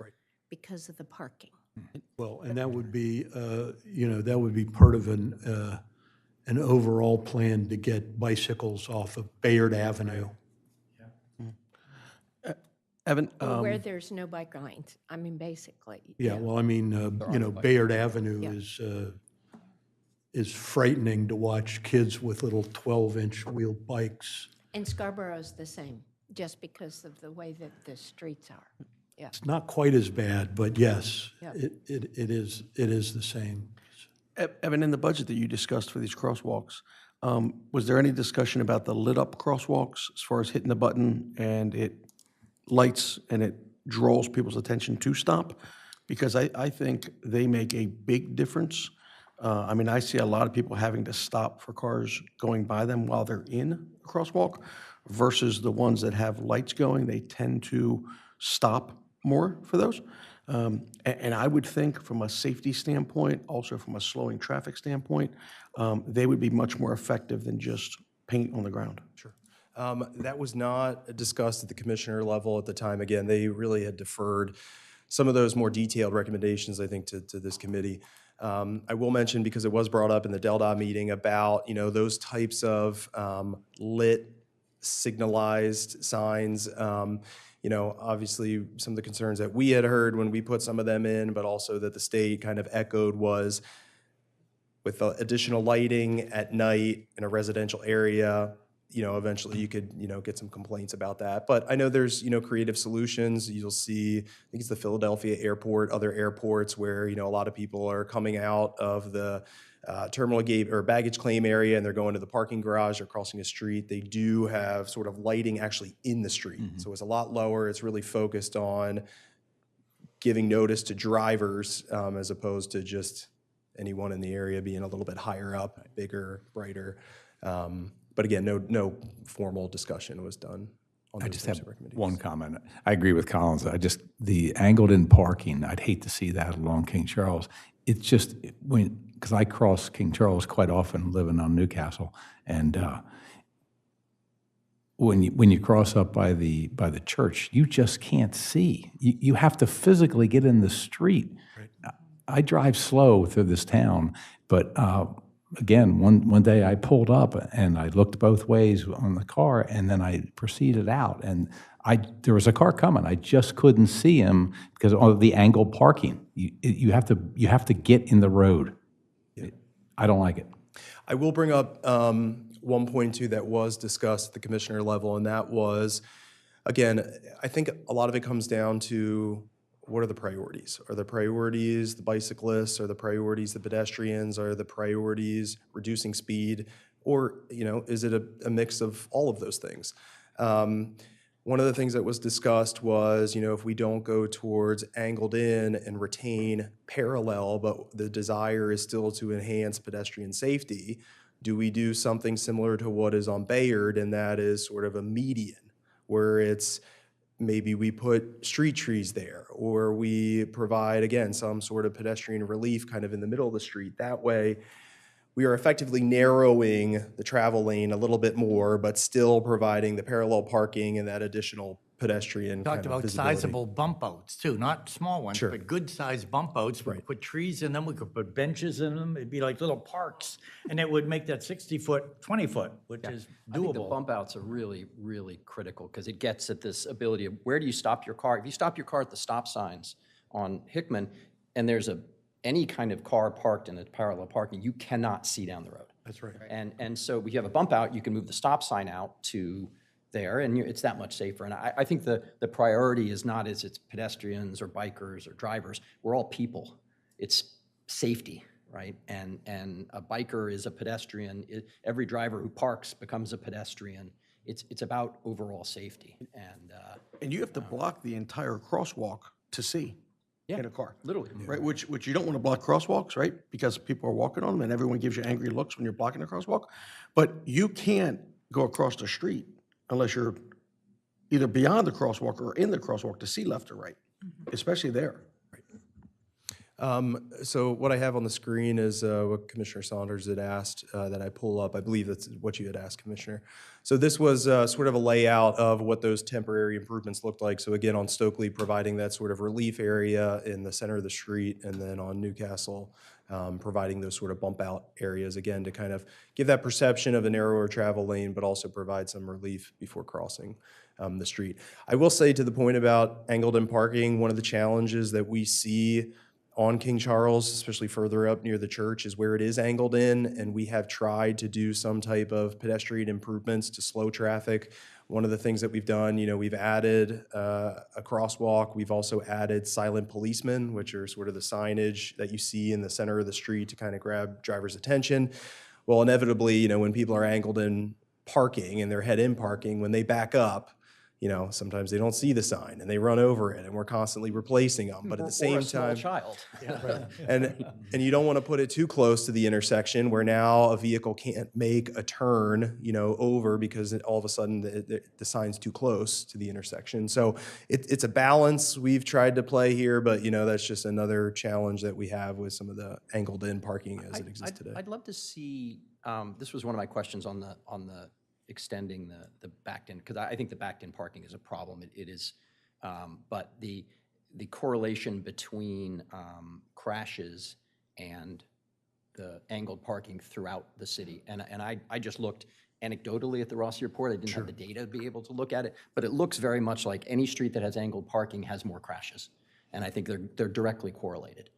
because of the parking. Well, and that would be, that would be part of an overall plan to get bicycles off of Bayard Avenue. Evan, Or where there's no bike lanes, I mean, basically. Yeah, well, I mean, Bayard Avenue is frightening to watch kids with little 12-inch wheel bikes. And Scarborough's the same, just because of the way that the streets are. Yeah. It's not quite as bad, but yes, Yeah. it is the same. Evan, in the budget that you discussed for these crosswalks, was there any discussion about the lit-up crosswalks as far as hitting the button and it lights and it draws people's attention to stop? Because I think they make a big difference. I mean, I see a lot of people having to stop for cars going by them while they're in a crosswalk versus the ones that have lights going. They tend to stop more for those. And I would think from a safety standpoint, also from a slowing traffic standpoint, they would be much more effective than just paint on the ground. Sure. That was not discussed at the commissioner level at the time. Again, they really had deferred some of those more detailed recommendations, I think, to this committee. I will mention, because it was brought up in the DELDA meeting, about those types of lit, signalized signs. Obviously, some of the concerns that we had heard when we put some of them in, but also that the state kind of echoed, was with the additional lighting at night in a residential area, eventually you could, get some complaints about that. But I know there's, creative solutions. You'll see, I think it's the Philadelphia airport, other airports where, a lot of people are coming out of the terminal gate or baggage claim area and they're going to the parking garage or crossing a street. They do have sort of lighting actually in the street. So it's a lot lower. It's really focused on giving notice to drivers as opposed to just anyone in the area being a little bit higher up, bigger, brighter. But again, no formal discussion was done on I those just types have of recommendations. one comment. I agree with Collins. The angled-in parking, I'd hate to see that along King Charles. It's just, because I cross King Charles quite often living on Newcastle, and when you cross up by the church, you just can't see. You have to physically get in the street. Right. I drive slow through this town, but again, one day I pulled up and I looked both ways on the car, and then I proceeded out, and there was a car coming. I just couldn't see him because of the angled parking. You have to get in the road. Yeah. I don't like it. I will bring up 1.2 that was discussed at the commissioner level, and that was, again, I think a lot of it comes down to, what are the priorities? Are the priorities the bicyclists? Are the priorities the pedestrians? Are the priorities reducing speed? Or, is it a mix of all of those things? One of the things that was discussed was, if we don't go towards angled in and retain parallel, but the desire is still to enhance pedestrian safety, do we do something similar to what is on Bayard, and that is sort of a median, where it's maybe we put street trees there, or we provide, again, some sort of pedestrian relief kind of in the middle of the street. That way, we are effectively narrowing the travel lane a little bit more, but still providing the parallel parking and that additional pedestrian kind Talked of about visibility. sizable bump outs too, not small ones, Sure. but good-sized bump outs. We could put trees in them, we could put benches in them. It'd be like little parks, and it would make that 60-foot, 20-foot, which is I think the doable. bump outs are really, really critical because it gets at this ability of where do you stop your car? If you stop your car at the stop signs on Hickman and there's any kind of car parked in a parallel parking, you cannot see down the road. That's right. And so if you have a bump out, you can move the stop sign out to there, and it's that much safer. And I think the priority is not as it's pedestrians or bikers or drivers. We're all people. It's safety, right? And a biker is a pedestrian. Every driver who parks becomes a pedestrian. It's about overall safety. And you have to block the entire crosswalk to see in a car. Literally. Right, which you don't want to block crosswalks, right? Because people are walking on them and everyone gives you angry looks when you're blocking a crosswalk. But you can't go across the street unless you're either beyond the crosswalk or in the crosswalk to see left or right, especially there. So what I have on the screen is what Commissioner Saunders had asked that I pull up. I believe that's what you had asked, Commissioner. So this was sort of a layout of what those temporary improvements looked like. So again, on Stokely, providing that sort of relief area in the center of the street, and then on Newcastle, providing those sort of bump out areas, again, to kind of give that perception of a narrower travel lane, but also provide some relief before crossing the street. I will say, to the point about angled-in parking, one of the challenges that we see on King Charles, especially further up near the church, is where it is angled in, and we have tried to do some type of pedestrian improvements to slow traffic. One of the things that we've done, we've added a crosswalk. We've also added silent policemen, which are sort of the signage that you see in the center of the street to kind of grab drivers' attention. Well, inevitably, when people are angled in parking and they're head-in parking, when they back up, sometimes they don't see the sign and they run over it, and we're constantly replacing them. But at the same Or a small time, child. and you don't want to put it too close to the intersection where now a vehicle can't make a turn, over because all of a sudden the sign's too close to the intersection. So it's a balance we've tried to play here, but that's just another challenge that we have with some of the angled-in parking as it exists today. I'd love to see, this was one of my questions on the extending the backed-in, because I think the backed-in parking is a problem. It is, but the correlation between crashes and the angled parking throughout the city, and I just looked anecdotally at the Rossi report. I didn't have the data to be able to look at it, but it looks very much like any street that has angled parking has more crashes, and I think they're directly correlated.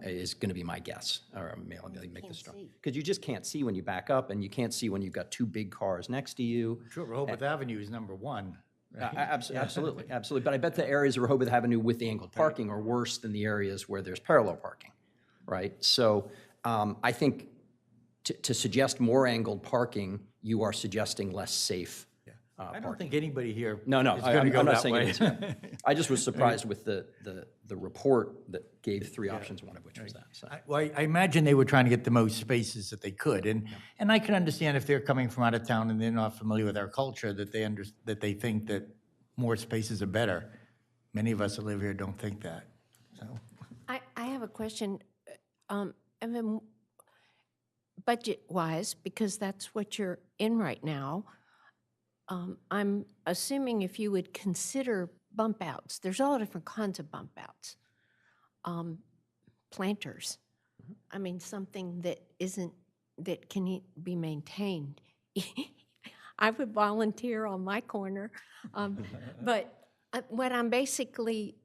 Is going to be my guess, or maybe I'll make this strong. Because you just can't see when you back up, and you can't see when you've got two big cars next to you. Sure, Rehoboth Avenue is number one. Absolutely, absolutely. But I bet the areas of Rehoboth Avenue with the angled parking are worse than the areas where there's parallel parking, right? So I think to suggest more angled parking, you are suggesting less safe I don't think anybody here No, is going to go I'm not that saying way. it is. I just was surprised with the report that gave three options, one of which was that. So. I imagine they were trying to get the most spaces that they could, and I can understand if they're coming from out of town and they're not familiar with our culture, that they think that more spaces are better. Many of us that live here don't think that. So I have a question, Evan, budget-wise, because that's what you're in right now. I'm assuming if you would consider bump outs, there's all different kinds of bump outs. Planters, I mean, something that can be maintained. I would volunteer on my corner, but what I'm basically,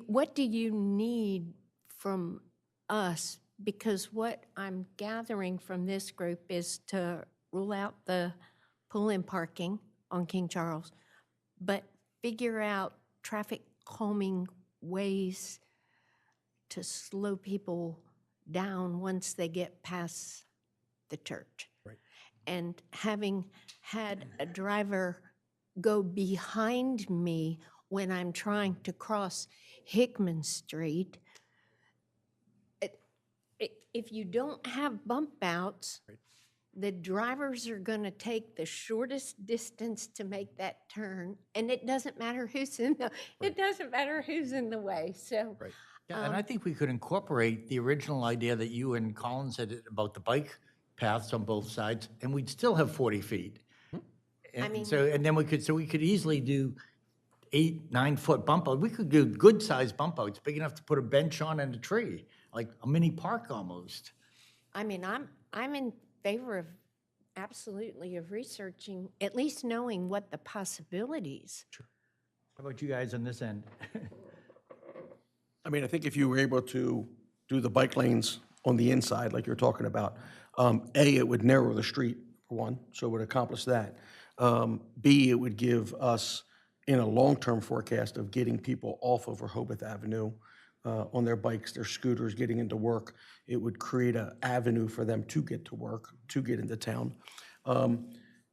what do you need from us? Because what I'm gathering from this group is to rule out the pull-in parking on King Charles, but figure out traffic calming ways to slow people down once they get past the church. Right. And having had a driver go behind me when I'm trying to cross Hickman Street, if you don't have bump outs, the drivers are going to take the shortest distance to make that turn, and it doesn't matter who's in the way. So, yeah, and I think we could incorporate the original idea that you and Colin said about the bike paths on both sides, and we'd still have 40 feet. And then we could easily do 8-9 foot bump out. We could do good sized bump outs, big enough to put a bench on and a tree, like a mini park almost. I mean, I'm in favor of absolutely of researching, at least knowing what the possibilities. Sure. How about you guys on this end? I mean, I think if you were able to do the bike lanes on the inside, like you're talking about, it would narrow the street, for one, so it would accomplish that. B, it would give us, in a long-term forecast of getting people off of Rehoboth Avenue on their bikes, their scooters, getting into work, it would create an avenue for them to get to work, to get into town.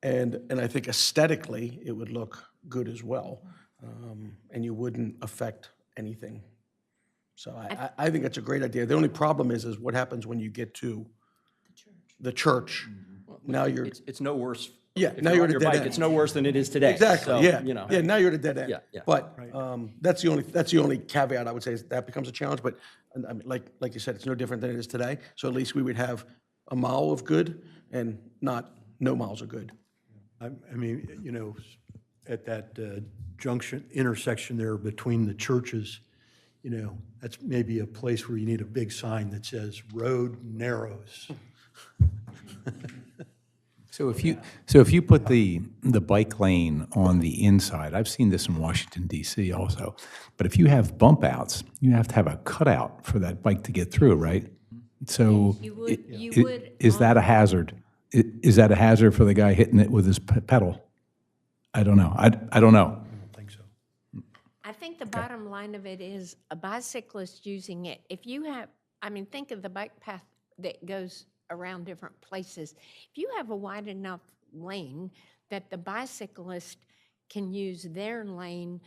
And I think aesthetically, it would look good as well, and you wouldn't affect anything. So I think it's a great idea. The only problem is what happens when you get to the church. Now you're, It's no worse. yeah, If now you're you're on at your a dead bike, end. it's no worse than it is today. Exactly, So, yeah. you know. Yeah, now you're at a dead end. Yeah, yeah. But that's the only caveat I would say is that becomes a challenge. But I mean, like you said, it's no different than it is today. So at least we would have a mile of good and not no miles of good. I mean, you know, at that intersection there between the churches, you know, that's maybe a place where you need a big sign that says road narrows. So if you put the bike lane on the inside, I've seen this in Washington DC also, but if you have bump outs, you have to have a cutout for that bike to get through, right? So You would- you i- would is that a hazard? Is that a hazard for the guy hitting it with his pedal? I don't know. I don't know. I don't think so. I think the bottom line of it is a bicyclist using it. If you have, I mean, think of the bike path that goes around different places. If you have a wide enough lane that the bicyclist can use their lane,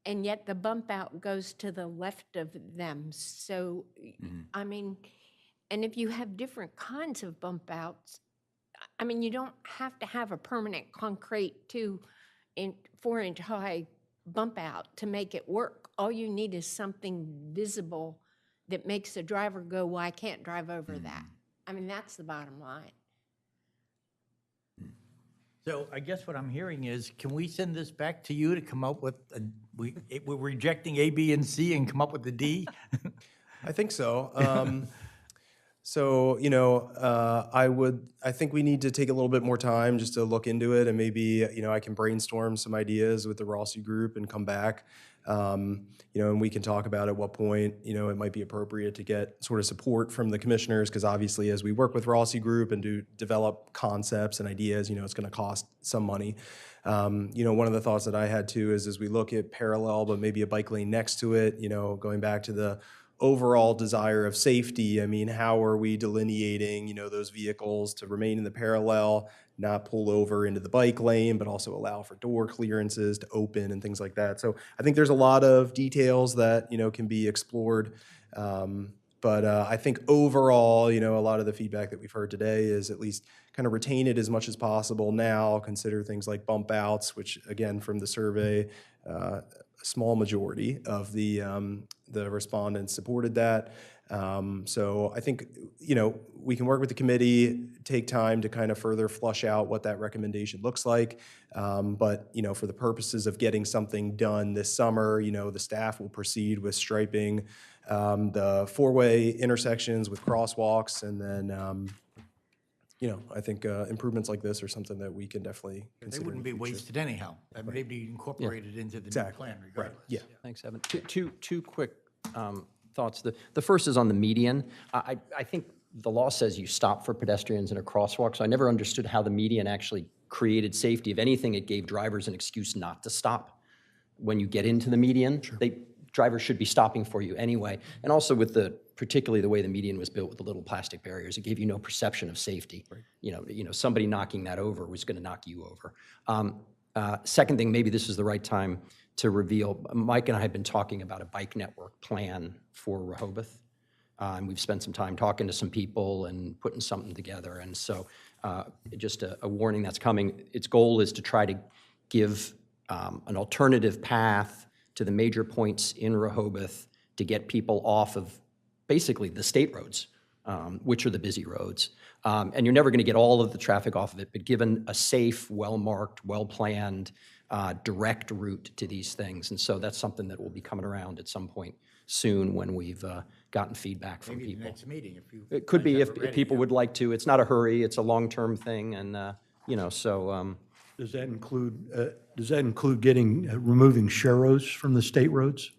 and yet the bump out goes to the left of them. So, I mean, and if you have different kinds of bump outs, I mean, you don't have to have a permanent concrete 4-inch high bump out to make it work. All you need is something visible that makes the driver go, well, I can't drive over that. I mean, that's the bottom line. So I guess what I'm hearing is, can we send this back to you to come up with, we're rejecting A, B, and C and come up with the D? I think so. So, you know, I think we need to take a little bit more time just to look into it, and maybe, you know, I can brainstorm some ideas with the Rossi group and come back. You know, and we can talk about at what point, you know, it might be appropriate to get sort of support from the commissioners, because obviously as we work with Rossi group and develop concepts and ideas, you know, it's going to cost some money. You know, one of the thoughts that I had too is, as we look at parallel, but maybe a bike lane next to it, you know, going back to the overall desire of safety, I mean, how are we delineating, you know, those vehicles to remain in the parallel, not pull over into the bike lane, but also allow for door clearances to open and things like that. So I think there's a lot of details that, you know, can be explored. But I think overall, you know, a lot of the feedback that we've heard today is at least kind of retain it as much as possible now, consider things like bump outs, which again, from the survey, a small majority of the respondents supported that. So I think, you know, we can work with the committee, take time to kind of further flush out what that recommendation looks like. But, you know, for the purposes of getting something done this summer, you know, the staff will proceed with striping the four-way intersections with crosswalks. And then, you know, I think improvements like this are something that we can definitely They consider. wouldn't be in the future. wasted anyhow. That may be incorporated into the new plan regardless. Yeah. Thanks, Evan. Two quick thoughts. The first is on the median. I think the law says you stop for pedestrians in a crosswalk, so I never understood how the median actually created safety. If anything, it gave drivers an excuse not to stop when you get into the median. Drivers should be stopping for you anyway. And also with particularly the way the median was built with the little plastic barriers, it gave you no perception of safety. Right. You know, somebody knocking that over was going to knock you over. Second thing, maybe this is the right time to reveal, Mike and I have been talking about a bike network plan for Rehoboth. And we've spent some time talking to some people and putting something together. And so just a warning that's coming. Its goal is to try to give an alternative path to the major points in Rehoboth to get people off of basically the state roads, which are the busy roads. And you're never going to get all of the traffic off of it, but given a safe, well-marked, well-planned, direct route to these things. And so that's something that will be coming around at some point soon when we've gotten feedback from Maybe the people. next meeting, if you. It could be guys if have it ready, people yeah. would like to. It's not a hurry. It's a long-term thing. And, you know, so Does that include getting, removing sharrows from the state roads?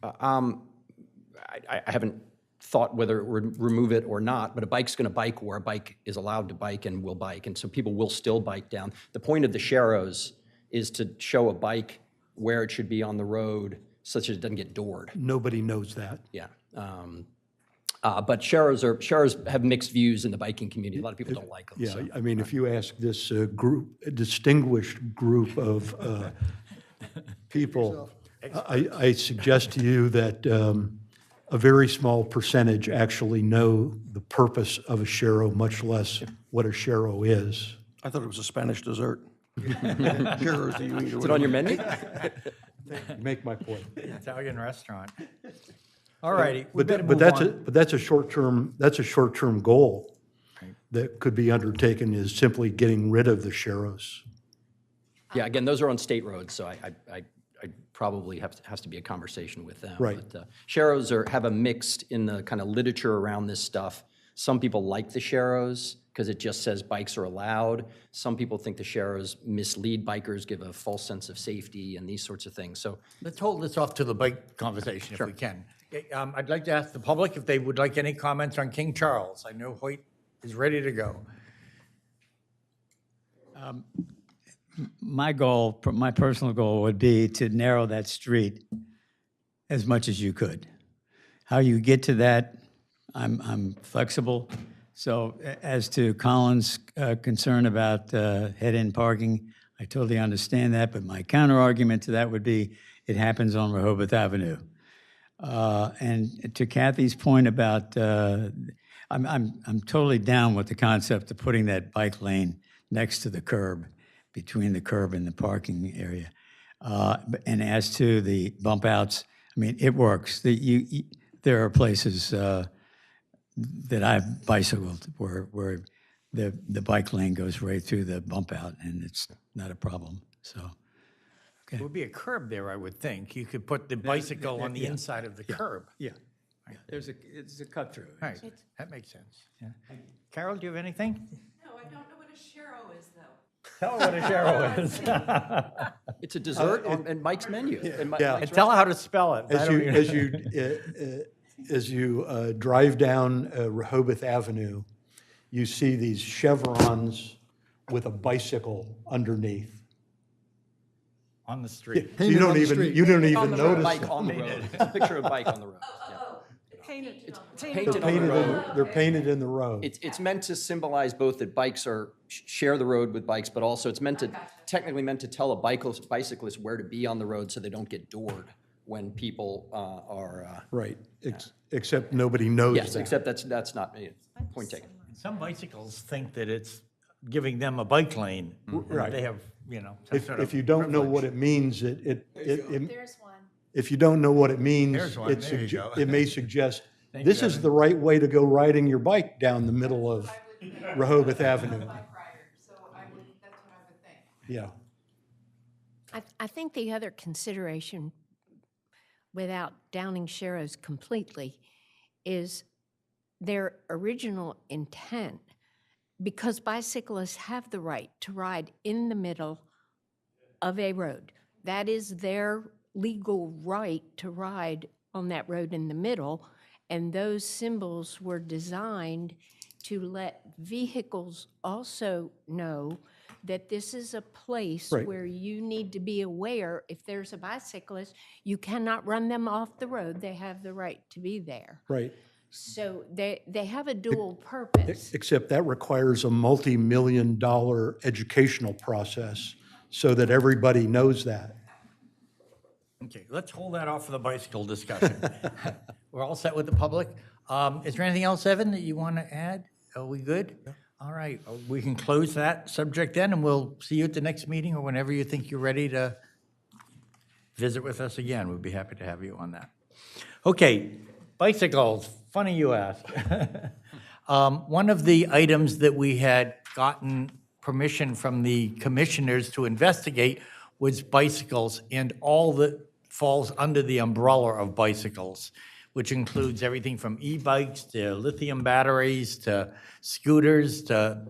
I haven't thought whether it would remove it or not, but a bike's going to bike where a bike is allowed to bike and will bike, and so people will still bike down. The point of the sharrows is to show a bike where it should be on the road such that it doesn't get doored. Nobody knows that. Yeah. But sharrows have mixed views in the biking community. A lot of people don't like them. Yeah, So. I mean, if you ask this distinguished group of people, I suggest to you that a very small percentage actually know the purpose of a sharrow, much less what a sharrow is. I thought it was a Spanish dessert. Sure, do you eat Is it on your menu? You make my point. Italian restaurant. All righty, we But better but move on. that's a short-term goal that could be undertaken, is simply getting rid of the sharrows. Yeah, again, those are on state roads, so I probably has to be a conversation with them. Right. But sharrows have a mixed in the kind of literature around this stuff. Some people like the sharrows because it just says bikes are allowed. Some people think the sharrows mislead bikers, give a false sense of safety and these sorts of things. So Let's hold this off to the bike conversation if we can. Okay, I'd like to ask the public if they would like any comments on King Charles. I know Hoyt is ready to go. My goal, my personal goal would be to narrow that street as much as you could. How you get to that, I'm flexible. So as to Colin's concern about head-in parking, I totally understand that, but my counter argument to that would be it happens on Rehoboth Avenue. And to Kathy's point about, I'm totally down with the concept of putting that bike lane next to the curb, between the curb and the parking area. And as to the bump outs, I mean, it works. There are places that I've bicycled where the bike lane goes right through the bump out, and it's not a problem, so. There would be a curb there, I would think. You could put the bicycle on the inside of the curb. Yeah, it's a cut through. Right, that makes sense. Yeah. Carol, do you have anything? No, I don't know what a sharrow is, though. Tell her what a sharrow is. it's a dessert on Mike's menu. in Yeah. And tell her how to spell it. I don't As you drive down Rehoboth Avenue, you see these chevrons with a bicycle underneath. On the street. So you don't even notice Bike it. on the road. It's a picture of a bike on the road. Yeah. Painted Painted on the road. They're painted in the road. It's meant to symbolize both that bikes share the road with bikes, but also it's technically meant to tell a bicyclist where to be on the road so they don't get doored when people are. Right, except nobody knows that. Yes, except that's not point taken. Some bicycles think that it's giving them a bike lane. Right. They have, some sort If of you don't know what privilege. it means, There's one. if you don't know what it means, There's one. There you go. it may suggest, Thank this you, is Evan. the right way to go riding your bike down the middle of Rehoboth Avenue. So that's what I would think. Yeah. I think the other consideration, without downing sharrows completely, is their original intent, because bicyclists have the right to ride in the middle of a road. That is their legal right to ride on that road in the middle, and those symbols were designed to let vehicles also know that this is a place Right. where you need to be aware, if there's a bicyclist, you cannot run them off the road. They have the right to be there. Right. So they have a dual purpose. Except that requires a multi-million-dollar educational process so that everybody knows that. Okay, let's hold that off for the bicycle discussion. We're all set with the public. Is there anything else, Evan, that you want to add? Are we good? All right, we can close that subject then, and we'll see you at the next meeting or whenever you think you're ready to visit with us again. We'd be happy to have you on that. Okay, bicycles, funny you ask. One of the items that we had gotten permission from the commissioners to investigate was bicycles and all that falls under the umbrella of bicycles, which includes everything from e-bikes to lithium batteries to scooters to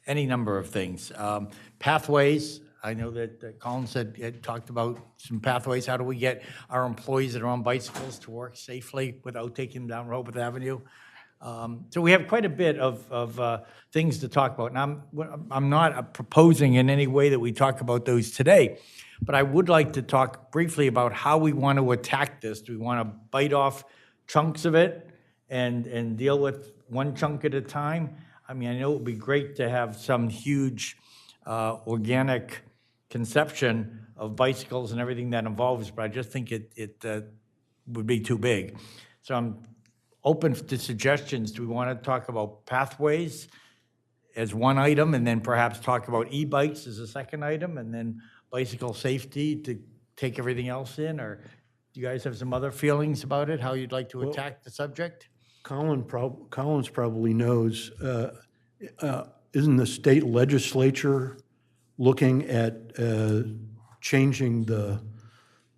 any number of things. Pathways, I know that Colin had talked about some pathways. How do we get our employees that are on bicycles to work safely without taking them down Rehoboth Avenue? So we have quite a bit of things to talk about. And I'm not proposing in any way that we talk about those today, but I would like to talk briefly about how we want to attack this. Do we want to bite off chunks of it and deal with one chunk at a time? I mean, I know it would be great to have some huge organic conception of bicycles and everything that involves, but I just think it would be too big. So I'm open to suggestions. Do we want to talk about pathways as one item and then perhaps talk about e-bikes as a second item and then bicycle safety to take everything else in? Or do you guys have some other feelings about it, how you'd like to attack the subject? Collins probably knows, isn't the state legislature looking at changing the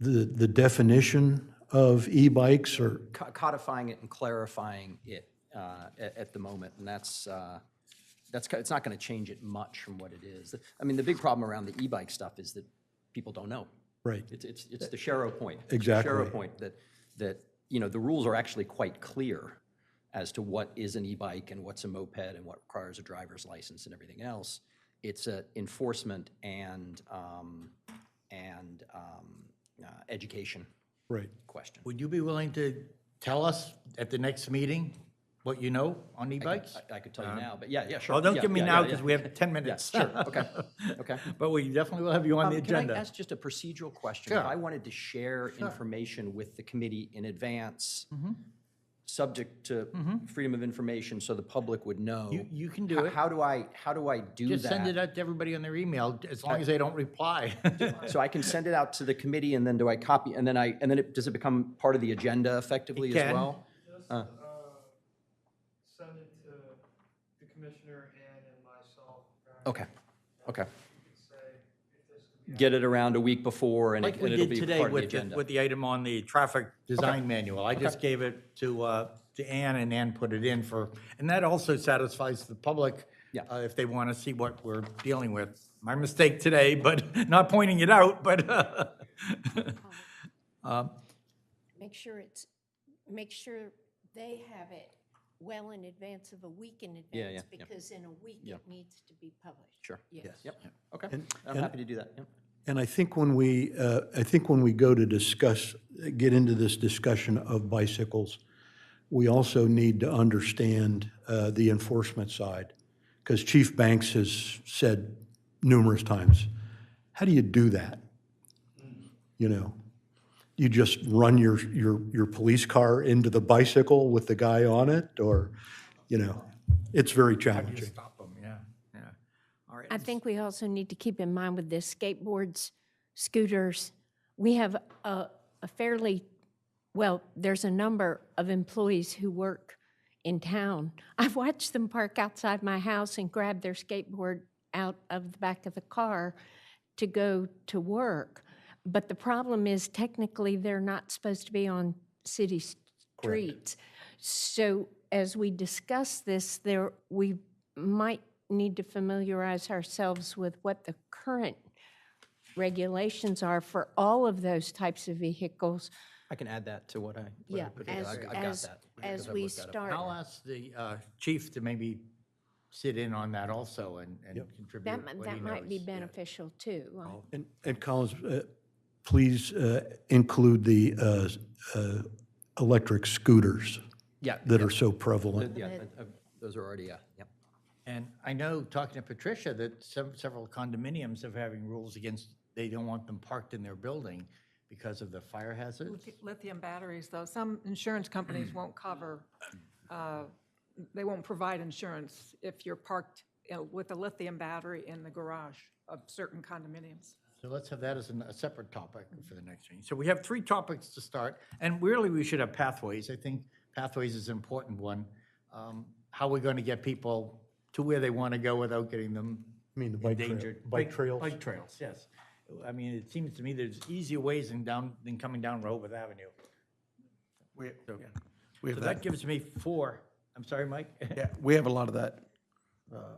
the definition of e-bikes or, Codifying it and clarifying it at the moment, and it's not going to change it much from what it is. I mean, the big problem around the e-bike stuff is that people don't know. right? It's the Sharrow point. It's the Exactly. Sharrow point that the rules are actually quite clear as to what is an e-bike and what's a moped and what requires a driver's license and everything else. It's a enforcement and education Right. question. Would you be willing to tell us at the next meeting what you know on e-bikes? I could tell you now, but yeah, sure. Oh, don't Yeah, give me yeah, now yeah, because yeah. we have 10 minutes. Sure, okay, okay. But we definitely will have you on the Can I agenda. ask just a procedural question? If Sure. I wanted to share information with the committee in advance, subject to freedom of information, so the public would know. You can do it. How do I do that? Just send it out to everybody on their email, as long as they don't reply. So I can send it out to the committee, and then do I copy, and then does it become part of the agenda effectively It as can. well? Send it to the commissioner and myself. Okay, okay. You could say if this could be Get it around a week before, and Like we it'll did be today part of the with agenda. with the item on the traffic design manual. I just gave it to Ann, and Ann put it in and that also satisfies the public Yeah. if they want to see what we're dealing with. My mistake today, but not pointing it out, but Make sure they have it well in advance of a week in advance, because in a week it needs to be published. Sure. Yes. Yep, okay. I'm happy to do that, yep. And I think when we go to get into this discussion of bicycles, we also need to understand the enforcement side, because Chief Banks has said numerous times, how do you do that? You know, you just run your police car into the bicycle with the guy on it, or, it's very challenging. stop them, yeah. All right. I think we also need to keep in mind with this skateboards, scooters, we have a fairly, well, there's a number of employees who work in town. I've watched them park outside my house and grab their skateboard out of the back of the car to go to work. But the problem is technically they're not supposed to be on city streets. So as we discuss this, we might need to familiarize ourselves with what the current regulations are for all of those types of vehicles. I can add that to what I Yeah, put together. I've got that. as because I've we looked that up. start. I'll ask the chief to maybe sit in on that also and contribute That, what he that might be knows. Yeah. beneficial too. And Collins, please include the electric scooters Yeah. that are so prevalent. Yeah, those are already, yep. And I know, talking to Patricia, that several condominiums are having rules against, they don't want them parked in their building because of the fire hazards. Lithium batteries, though, some insurance companies won't cover, they won't provide insurance if you're parked with a lithium battery in the garage of certain condominiums. So let's have that as a separate topic for the next meeting. So we have 3 topics to start, and really we should have pathways. I think pathways is an important one. How we're going to get people to where they want to go without getting them I mean, the bike endangered. bike trails. Bike trails, yes. I mean, it seems to me there's easier ways than coming down Rehoboth Avenue. So have that gives me 4. I'm sorry, Mike? Yeah, we have a lot of that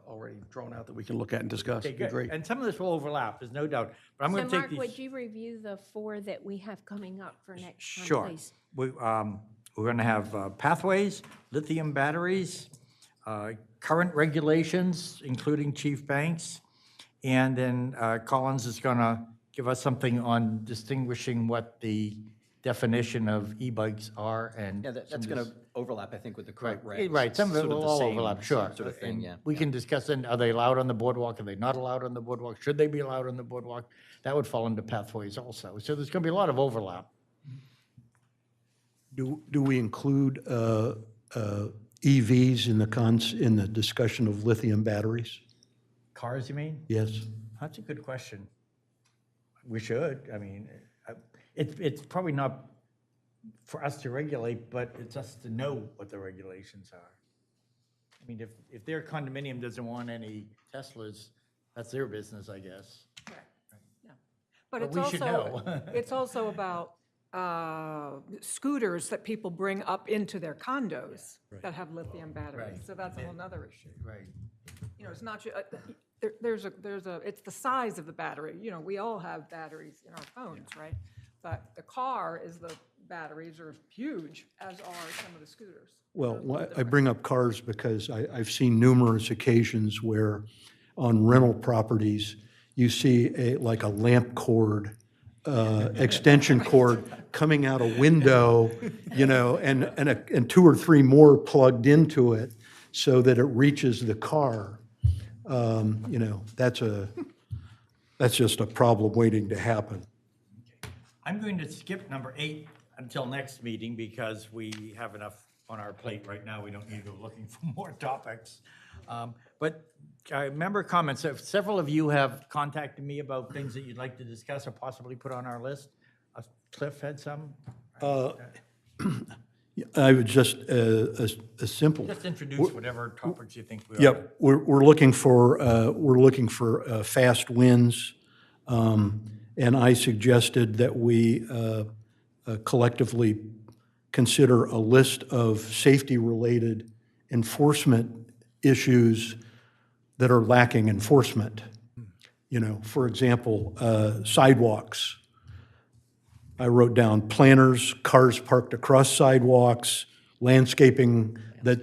already drawn out that we can look at and discuss. Okay, It'd be good. great. And some of this will overlap, there's no doubt. But I'm So going to take Mark, these. would you review the 4 that we have coming up for next time, Sure. please? We're going to have pathways, lithium batteries, current regulations, including Chief Banks, and then Collins is going to give us something on distinguishing what the definition of e-bikes are and. Yeah, that's going to overlap, I think, with the current Right, regs. right, some of it Sort will the all same overlap, sure. Sort of thing, And yeah. We can discuss, then, are they allowed on the boardwalk, are they not allowed on the boardwalk, should they be allowed on the boardwalk? That would fall into pathways also, so there's going to be a lot of overlap. Do we include EVs in the discussion of lithium batteries? Cars, you mean? Yes. That's a good question. We should, I mean, it's probably not for us to regulate, but it's us to know what the regulations are. I mean, if their condominium doesn't want any Teslas, that's their business, I guess. But it's we should also, know. it's also about scooters that people bring up into their condos that have lithium batteries. Right. So that's a whole nother issue. Right. You know, it's not, there's a, it's the size of the battery. You know, we all have batteries in our phones, right? But the car is the batteries are huge, as are some of the scooters. Well, I bring up cars because I've seen numerous occasions where on rental properties, you see like a lamp cord, extension cord coming out a window, you know, and 2 or 3 more plugged into it so that it reaches the car. You know, that's just a problem waiting to happen. I'm going to skip number 8 until next meeting because we have enough on our plate right now. We don't need to go looking for more topics. But member comments, several of you have contacted me about things that you'd like to discuss or possibly put on our list. Cliff had some? I would just, a simple. Just introduce whatever topics you think we ought to. Yep, we're looking for fast wins, and I suggested that we collectively consider a list of safety-related enforcement issues that are lacking enforcement. You know, for example, sidewalks. I wrote down planters, cars parked across sidewalks, landscaping that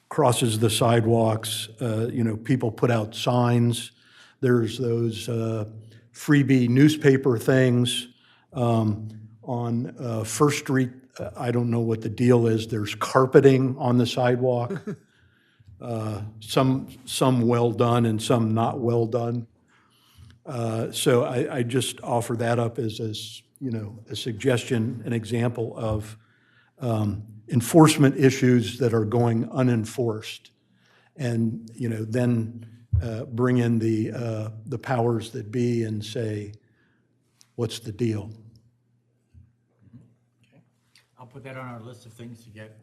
crosses the sidewalks, you know, people put out signs. There's those freebie newspaper things. On First Street, I don't know what the deal is. There's carpeting on the sidewalk. Some well done and some not well done. So I just offer that up as you know, a suggestion, an example of enforcement issues that are going unenforced. And, you know, then bring in the powers that be and say, what's the deal? Okay. I'll put that on our list of things to get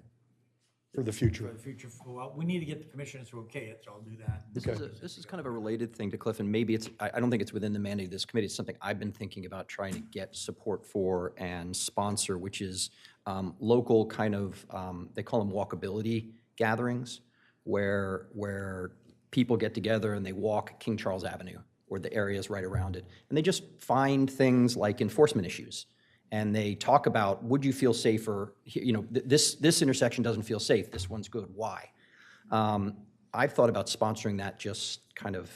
For the future. for the future. Well, we need to get the commissioners to okay it, so I'll do that. This is kind of a related thing to Cliff, and maybe it's, I don't think it's within the mandate of this committee. It's something I've been thinking about trying to get support for and sponsor, which is local kind of, they call them walkability gatherings, where people get together and they walk King Charles Avenue or the areas right around it. And they just find things like enforcement issues. And they talk about, would you feel safer, you know, this intersection doesn't feel safe, this one's good, why? I've thought about sponsoring that just kind of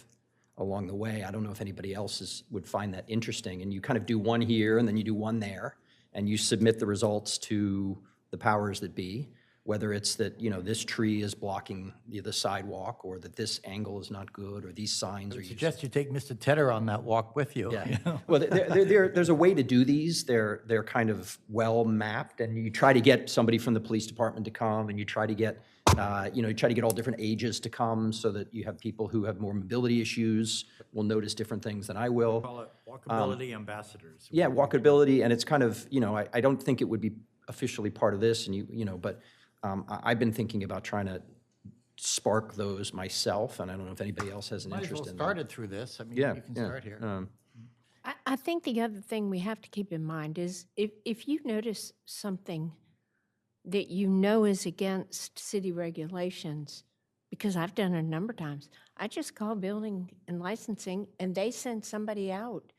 along the way. I don't know if anybody else would find that interesting. And you kind of do one here and then you do one there, and you submit the results to the powers that be, whether it's that, you know, this tree is blocking the sidewalk, or that this angle is not good, or these signs are I suggest you take Mr. Tedder on that walk with you. Yeah. You know? Well, there's a way to do these. They're kind of well mapped, and you try to get somebody from the police department to come, and you try to get, you know, you try to get all different ages to come, so that you have people who have more mobility issues will notice different things than I will. Call it walkability ambassadors. Yeah, walkability, and it's kind of, you know, I don't think it would be officially part of this, and you know, but I've been thinking about trying to spark those myself, and I don't know if anybody else has an Might as well interest in start that. it through this. I mean, Yeah, you can yeah. start here. I think the other thing we have to keep in mind is if you notice something that you know is against city regulations, because I've done it a number of times, I just call building and licensing and they send somebody out.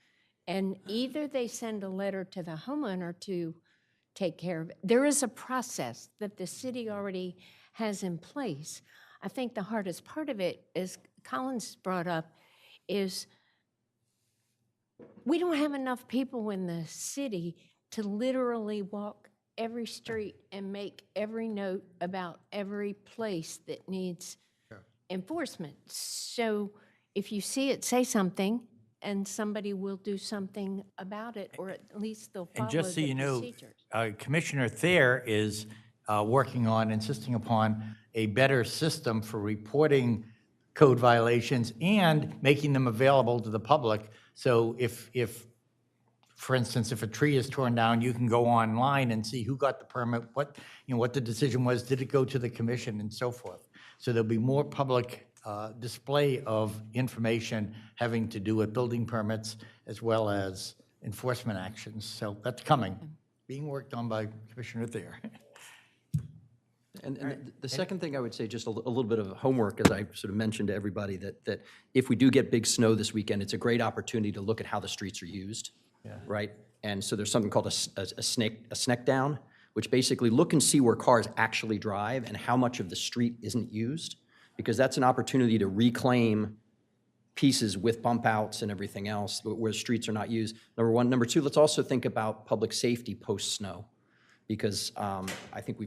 And either they send a letter to the homeowner to take care of it. There is a process that the city already has in place. I think the hardest part of it, as Collins brought up, is we don't have enough people in the city to literally walk every street and make every note about every place that needs enforcement. So if you see it, say something, and somebody will do something about it, or at least they'll follow And just so the you know, procedures. Commissioner Thayer is working on, insisting upon a better system for reporting code violations and making them available to the public. So if, for instance, if a tree is torn down, you can go online and see who got the permit, what, you know, what the decision was, did it go to the commission, and so forth. So there'll be more public display of information having to do with building permits, as well as enforcement actions. So that's coming, being worked on by Commissioner Thayer. And the second thing I would say, just a little bit of homework, as I sort of mentioned to everybody, that if we do get big snow this weekend, it's a great opportunity to look at how the streets are used, right? And so there's something called a snake down, which basically look and see where cars actually drive and how much of the street isn't used, because that's an opportunity to reclaim pieces with bump outs and everything else where streets are not used, number one. Number two, let's also think about public safety post-snow, because I think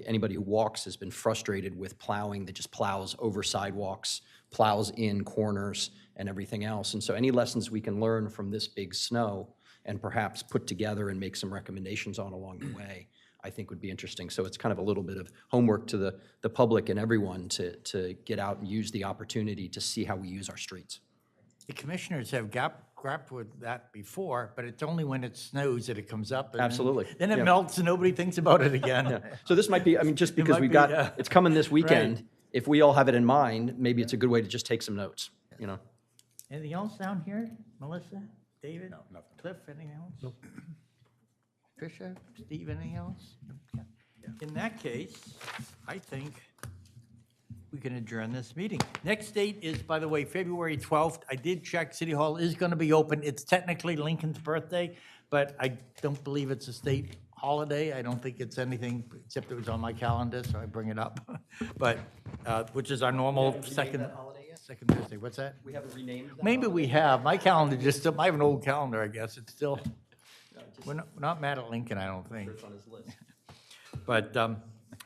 anybody who walks has been frustrated with plowing that just plows over sidewalks, plows in corners and everything else. And so any lessons we can learn from this big snow and perhaps put together and make some recommendations on along the way, I think would be interesting. So it's kind of a little bit of homework to the public and everyone to get out and use the opportunity to see how we use our streets. The commissioners have grappled with that before, but it's only when it snows that it comes up. And Absolutely. Then it Yeah. melts and nobody thinks about it again. So this might be, I mean, just because might we've be, got, it's coming this weekend, Right. if we all have it in mind, maybe it's a good way to just take some notes, you know? Anything else down here? Melissa, David? No, nothing. Cliff, anything else? Nope. Tricia, Steve, anything else? In that case, I think we can adjourn this meeting. Next date is, by the way, February 12th. I did check, City Hall is going to be open. It's technically Lincoln's birthday, but I don't believe it's a state holiday. I don't think it's anything, except it was on my calendar, so I bring it up. But, which is our normal second Thursday. What's that? We haven't renamed that? Maybe we have. My calendar just, I have an old calendar, I guess. It's still, we're not mad at Lincoln, I don't think. On his list. But,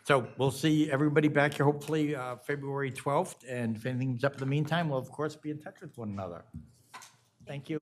so we'll see everybody back here hopefully February 12th. And if anything's up in the meantime, we'll of course be in touch with one another. Thank you.